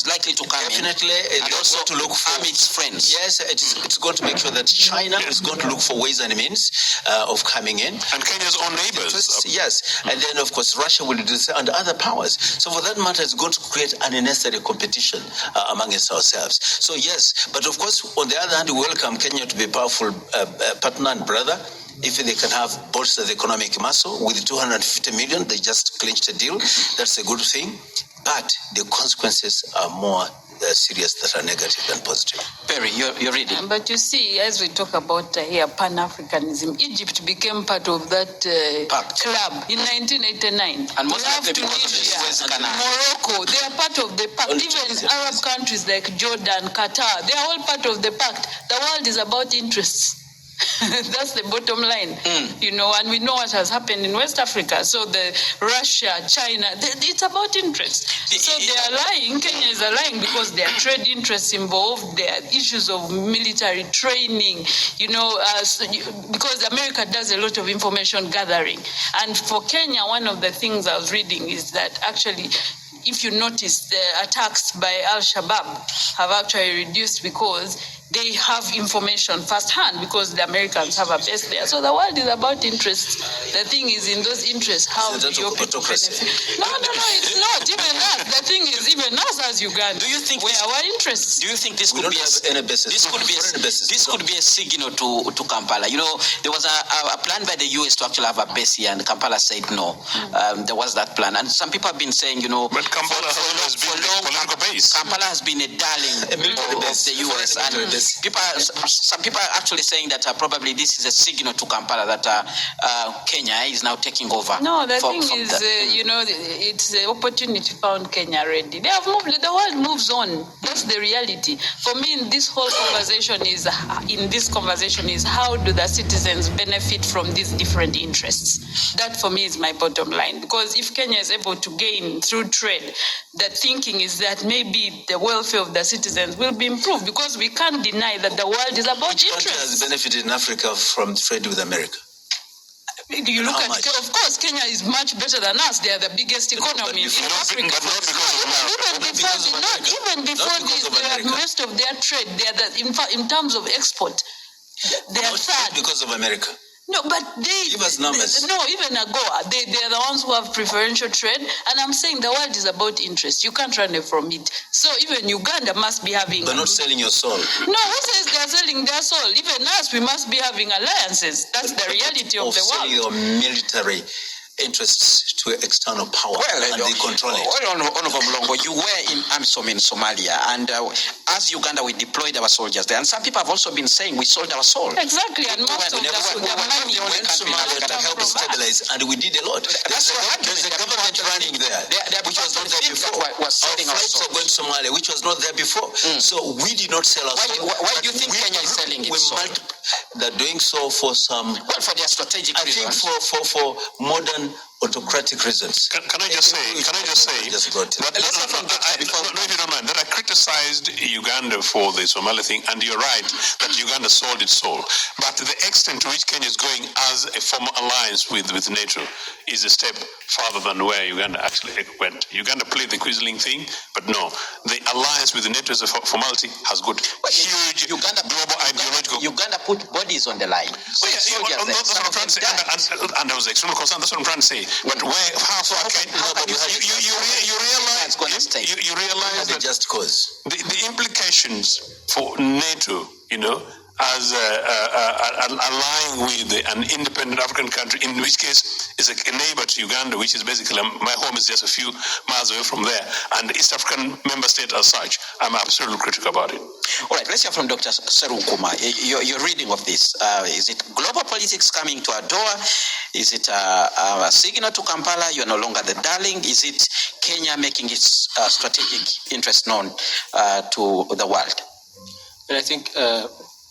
likely to come definitely, in, and also to look for its friends. Yes, it's going to make sure that China is going to look for ways and means of coming in. And Kenya's own neighbors. Yes, and then of course Russia will do this, and other powers. So for that matter, it's going to create unnecessary competition amongst ourselves. So yes, but of course, on the other hand, we welcome Kenya to be a powerful partner and brother. If they can have bolster the economic muscle with 250 million, they just clinched a deal. That's a good thing. But the consequences are more serious, that are negative than positive. Perry, you're reading. But you see, as we talk about here, Pan-Africanism, Egypt became part of that club in 1989. And most of Tunisia, Morocco, they are part of the pact. Even Arab countries like Jordan, Qatar, they are all part of the pact. The world is about interests. That's the bottom line, and we know what has happened in West Africa. So the Russia, China, it's about interest. So they are lying. Kenya is lying because there are trade interests involved. There are issues of military training, because America does a lot of information gathering. And for Kenya, one of the things I was reading is that actually, if you notice, the attacks by Al-Shabaab have actually reduced because they have information firsthand, because the Americans have a base there. So the world is about interests. The thing is, in those interests, how do your people benefit? No, it's not. Even us. The thing is, even us as Uganda, do you think where our interests? Do you think this could be a signal to Kampala? There was a plan by the US to actually have a base here, and Kampala said no. There was that plan, and some people have been saying, but Kampala has been a political base. Kampala has been a darling of the US, and some people are actually saying that probably this is a signal to Kampala that Kenya is now taking over. No, the thing is, it's the opportunity found Kenya already. They have moved. The world moves on. That's the reality. For me, this whole conversation is how do the citizens benefit from these different interests? That for me is my bottom line. Because if Kenya is able to gain through trade, the thinking is that maybe the welfare of the citizens will be improved, because we can't deny that the world is about Which interest. country has benefited in Africa from trade with America? You look at, of course, Kenya is much better than us. They are the biggest economy in Africa. Even before this, they have most of their trade. They are in terms of export, they are third. Because of America. No, but give us numbers. Even AGOA, they're the ones who have preferential trade, and I'm saying the world is about interest. You can't run away from it. So even Uganda must be having. They're not selling your soul. No, who says they're selling their soul? Even us, we must be having alliances. That's the reality of the world. Selling your military interests to external power, and they control it. Well, Honorable Mulongo, you were in AMISOM in Somalia, and as Uganda, we deployed our soldiers there. And some people have also been saying we sold our soul. Exactly, and most of the money went to Somalia to help stabilize, and we did a lot. There's a government running there, which was not there before. Our flights are going to Somalia, which was not there before. So we did not sell our soul. Why do you think Kenya is selling its soul? They're doing so for some... Well, for their strategic reasons. I think for modern autocratic reasons. Can I just say that I criticized Uganda for the Somali thing, and you're right that Uganda sold its soul. But the extent to which Kenya is going as a formal alliance with NATO is a step farther than where Uganda actually went. Uganda played the Quisling thing, but no, the alliance with NATO as a formality has got huge global ideological... Uganda put bodies on the line. That's what I'm trying to say. And I was extremely concerned. That's what I'm trying to say. But how far can you realize that just cause the implications for NATO, as allying with an independent African country, in which case is a neighbor to Uganda, which is basically, my home is just a few miles away from there, and East African member state as such, I'm absolutely critical about it. All right, let's hear from Dr. Sserunkuma. Your reading of this, is it global politics coming to our door? Is it a signal to Kampala? You're no longer the darling. Is it Kenya making its strategic interest known to the world? And I think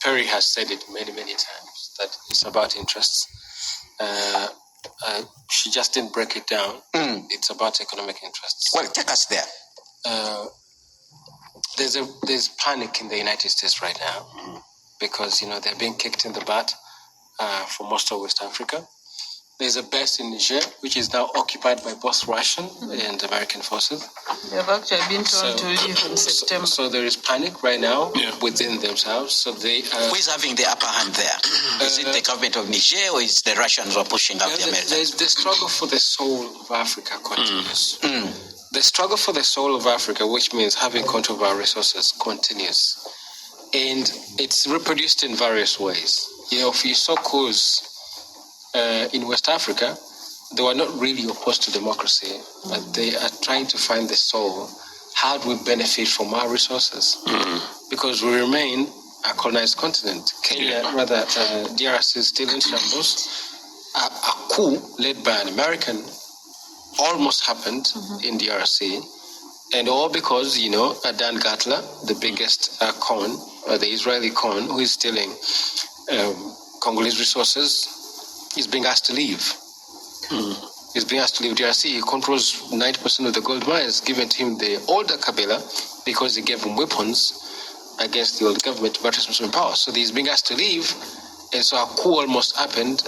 Perry has said it many, many times, that it's about interests. She just didn't break it down. It's about economic interests. Well, take us there. There's panic in the United States right now because, they're being kicked in the butt for most of West Africa. There's a base in Niger, which is now occupied by both Russian and American forces. They have actually been told to leave in September. So there is panic right now within themselves. So they who is having the upper hand there? Is it the government of Niger, or is the Russians who are pushing out the Americans? The struggle for the soul of Africa continues. The struggle for the soul of Africa, which means having control of our resources, continues. And it's reproduced in various ways. If you saw coups in West Africa, they were not really opposed to democracy, but they are trying to find the soul. How do we benefit from our resources? Because we remain a colonized continent. DRC is still in shambles. A coup led by an American almost happened in DRC, and all because, Dan Gatla, the biggest the Israeli con, who is stealing Congolese resources, is being asked to leave. He's being asked to leave DRC. He controls 90% of the gold mines given to him the older Kabila because he gave him weapons against the old government to buttress himself in power. So he's being asked to leave, and so a coup almost happened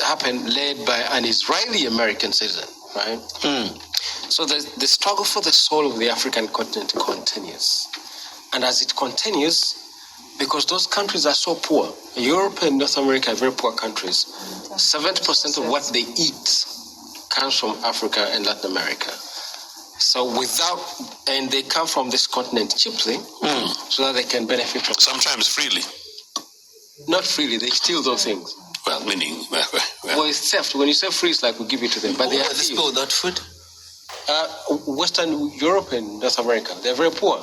led by an Israeli-American citizen, right? So the struggle for the soul of the African continent continues. And as it continues, because those countries are so poor, Europe and North America are very poor countries, 70% of what they eat comes from Africa and Latin America. So and they come from this continent cheaply, so that they can benefit from. Sometimes freely. Not freely, they steal those things. Well, meaning... Well, it's theft. When you say free, it's like we give it to them. But they are steal that food? Western Europe and North America, they're very poor.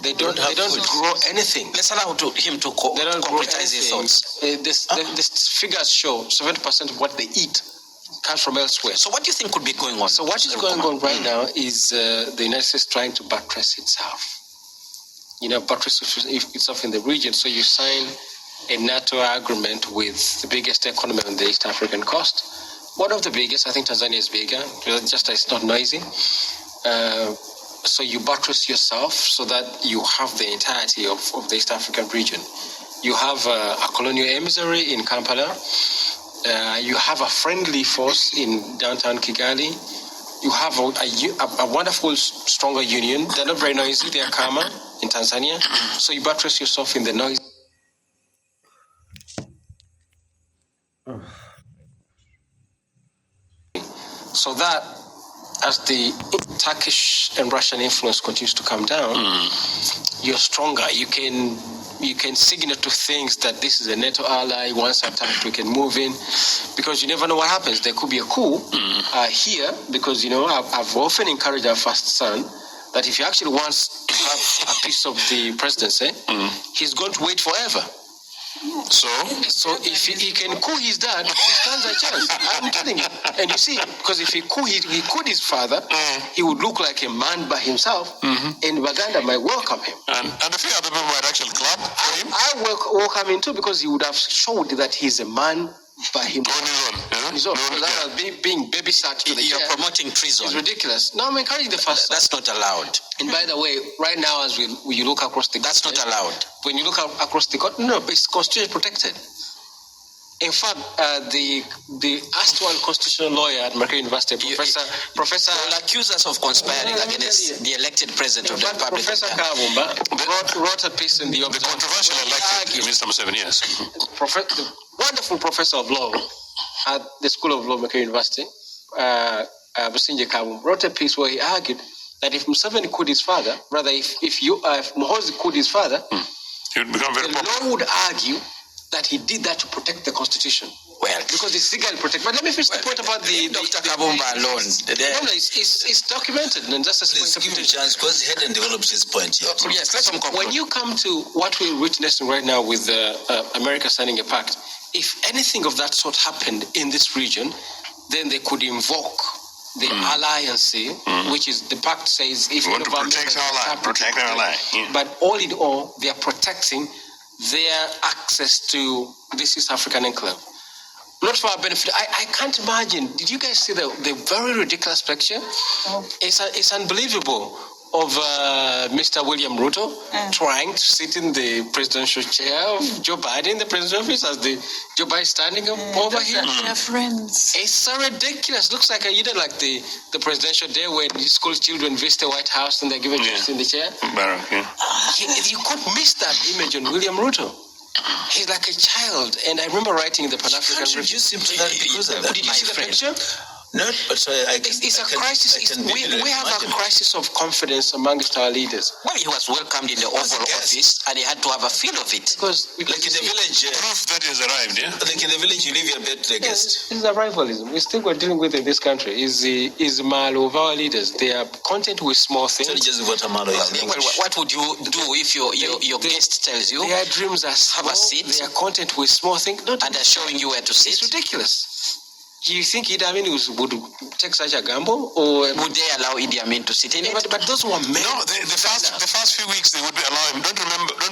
They don't grow anything. Let's allow him to concretize his thoughts. The figures show 70% of what they eat comes from elsewhere. So what do you think could be going on? So what is going on right now is the United States trying to buttress itself. Buttress itself in the region. So you sign a Nato agreement with the biggest economy on the East African coast. One of the biggest, I think Tanzania is bigger, just it's not noisy. So you buttress yourself so that you have the entirety of the East African region. You have a colonial emissary in Kampala. You have a friendly force in downtown Kigali. You have a wonderful, stronger union. They're not very noisy. They are calmer in Tanzania. So you buttress yourself in the noise. So that, as the Turkish and Russian influence continues to come down, you're stronger. You can signal to things that this is a NATO ally. Once attacked, we can move in, because you never know what happens. There could be a coup here, because I've often encouraged our first son that if he actually wants to have a piece of the presidency, he's going to wait forever. So if he can coup his dad, he stands a chance. I'm telling you. And you see, because if he could his father, he would look like a man by himself, and Baganda might welcome him. And a few other people might actually clap for him. I welcome him too, because he would have showed that he's a man by himself. On his own. Being babysat to the You're promoting treason. It's ridiculous. No, I'm encouraging the first. That's not allowed. And by the way, right now, as you look across the... That's not allowed. When you look across the... No, it's constitutionally protected. In fact, the Astral constitutional lawyer at Mercury University, Professor... will accuse us of conspiring against the elected president of the Republic. Professor Kavumba wrote a piece in the controversial elected Mr. Museveni, yes. The wonderful professor of law at the School of Law, Mercury University, Businje Kavumba, wrote a piece where he argued that if Museveni could his father, rather if Muhoozi could his father, he would become very popular. The law would argue that he did that to protect the constitution. Well, because it's legally protected. But let me finish the point about Dr. Kavumba alone. No, it's documented, and that's a Please give him a chance, because he hadn't developed his point yet. Yes, let him conclude. When you come to what we're witnessing right now with America signing a pact, if anything of that sort happened in this region, then they could invoke the alliance, which is the pact says if we want to protect our ally. But all in all, they are protecting their access to this East African enclave. Not for our benefit. I can't imagine. Did you guys see the very ridiculous picture? It's unbelievable of Mr. William Ruto trying to sit in the presidential chair of Joe Biden, the presidential office, as the Joe Biden standing over here. They're friends. It's so ridiculous. Looks like the presidential day when school children visit the White House and they're given in the chair. You could miss that image on William Ruto. He's like a child, and I remember writing the Pan-African Review. Did you see the picture? No, but it's a crisis. We have a crisis of confidence amongst our leaders. Well, he was welcomed in the Oval Office, and he had to have a feel of it. Because like in the village, proof that he has arrived, yeah. Like in the village, you leave your bed to the guest. This is a rivalism. We still we're dealing with in this country. Is malo of our leaders. They are content with small things. What would you do if your guest tells you their dreams are small, have a seat? They are content with small things, and they're showing you where to sit? It's ridiculous. Do you think Idi Amin would take such a gamble, or would they allow Idi Amin to sit in it? But those were men. No, the first few weeks they would allow him. Don't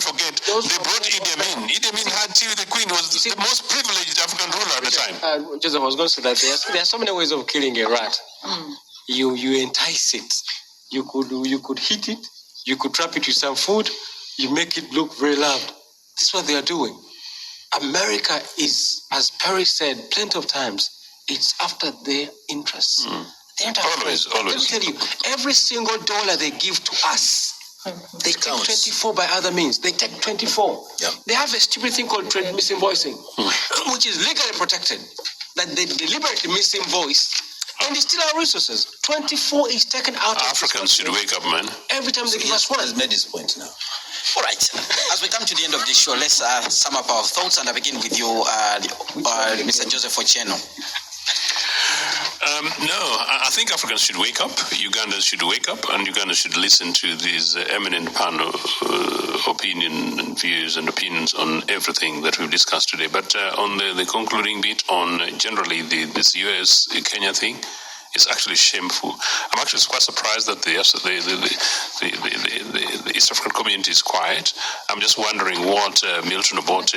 forget, they brought Idi Amin. Idi Amin had tea with the Queen, was the most privileged African ruler at the time. Joseph, I was going to say that there are so many ways of killing a rat. You entice it. You could hit it. You could trap it with some food. You make it look very loud. This is what they are doing. America is, as Perry said plenty of times, it's after their interests. Always. Let me tell you, every single dollar they give to us, they take 24 by other means. They take 24. Yeah. They have a stupid thing called trade misinvoicing, which is legally protected. That they deliberately misinvoice, and they steal our resources. 24 is taken out. Africans should wake up, man. Every time they give us one. He has made his point now. All right. As we come to the end of this show, let's sum up our thoughts, and I begin with you, Mr. Joseph Ochieno. No, I think Africans should wake up, Ugandans should wake up, and Uganda should listen to these eminent panel opinion and views and opinions on everything that we've discussed today. But on the concluding bit on generally this US-Kenya thing, it's actually shameful. I'm actually quite surprised that the East African community is quiet. I'm just wondering what Milton Obote,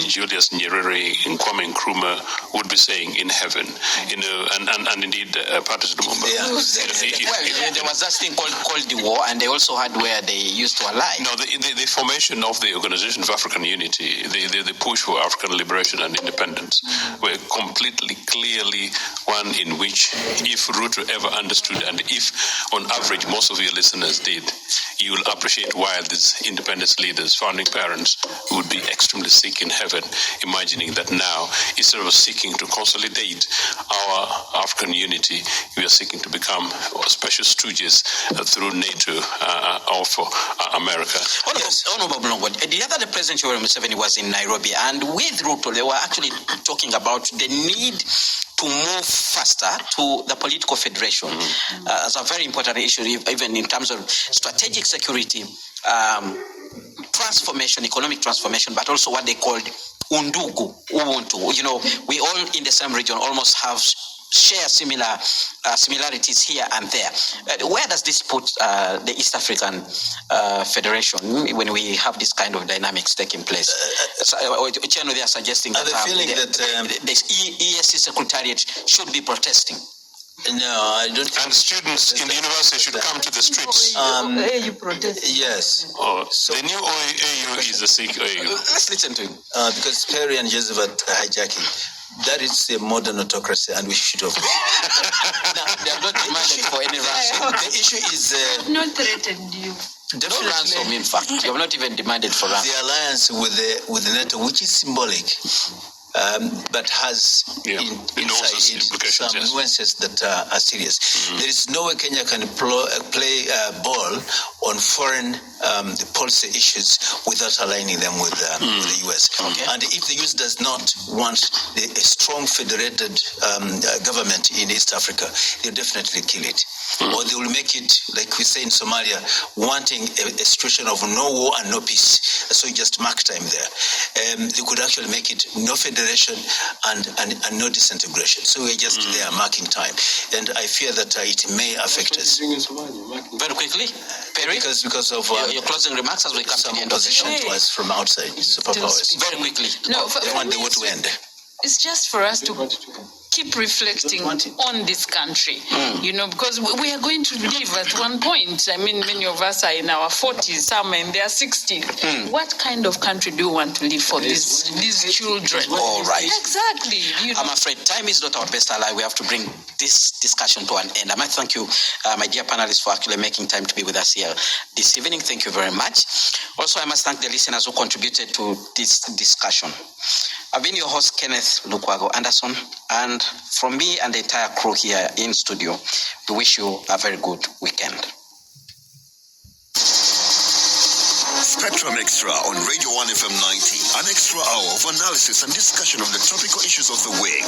Julius Nyerere, and Kwame Nkrumah would be saying in heaven. And indeed Patrice Lumumba. There was that thing called the War, and they also had where they used to ally. No, the formation of the Organization of African Unity, the push for African liberation and independence, were completely, clearly one in which, if Ruto ever understood, and if on average most of your listeners did, you will appreciate why these independence leaders, founding parents, would be extremely sick in heaven, imagining that now, instead of seeking to consolidate our African unity, we are seeking to become special stooges through NATO of America. Honorable Mulongo, the other day President Yoweri Museveni was in Nairobi, and with Ruto, they were actually talking about the need to move faster to the political federation. It's a very important issue, even in terms of strategic security, transformation, economic transformation, but also what they called undugu, ubuntu. You know, we all in the same region almost share similarities here and there. Where does this put the East African Federation when we have this kind of dynamics taking place? Ochieno, they are suggesting that the ESC Secretariat should be protesting. No, I don't. And students in the university should come to the streets. You protest. Yes. Oh, so the new AU is a Sikh AU. Let's listen to him. Because Perry and Joseph are hijacking. That is a modern autocracy, and we should have. Now, they are not demanded for any ransom. The issue is. Not threatened you. No ransom, in fact. You have not even demanded for ransom. The alliance with the Nato, which is symbolic, but has inside it some nuances that are serious. There is no way Kenya can play ball on foreign policy issues without aligning them with the US. Okay. And if the US does not want a strong federated government in East Africa, they'll definitely kill it. Or they will make it, like we say in Somalia, wanting a situation of no war and no peace. So you just mark time there. They could actually make it no federation and no disintegration. So we're just there marking time. And I fear that it may affect us. Very quickly, Perry, because of your closing remarks as we come to the end of the show. opposition to us from outside, superpowers. Very quickly. No, They want the war to end. it's just for us to keep reflecting on this country, you know, because we are going to live at one point. I mean, many of us are in our 40s, some in their 60s. What kind of country do you want to live for these children? All right. Exactly. You know. I'm afraid time is not our best ally. We have to bring this discussion to an end. I might thank you, my dear panelists, for actually making time to be with us here this evening. Thank you very much. Also, I must thank the listeners who contributed to this discussion. I've been your host, Kenneth Lukwago Anderson, and from me and the entire crew here in studio, we wish you a very good weekend. Spectrum Extra on Radio 1 FM 90. An extra hour of analysis and discussion of the topical issues of the week.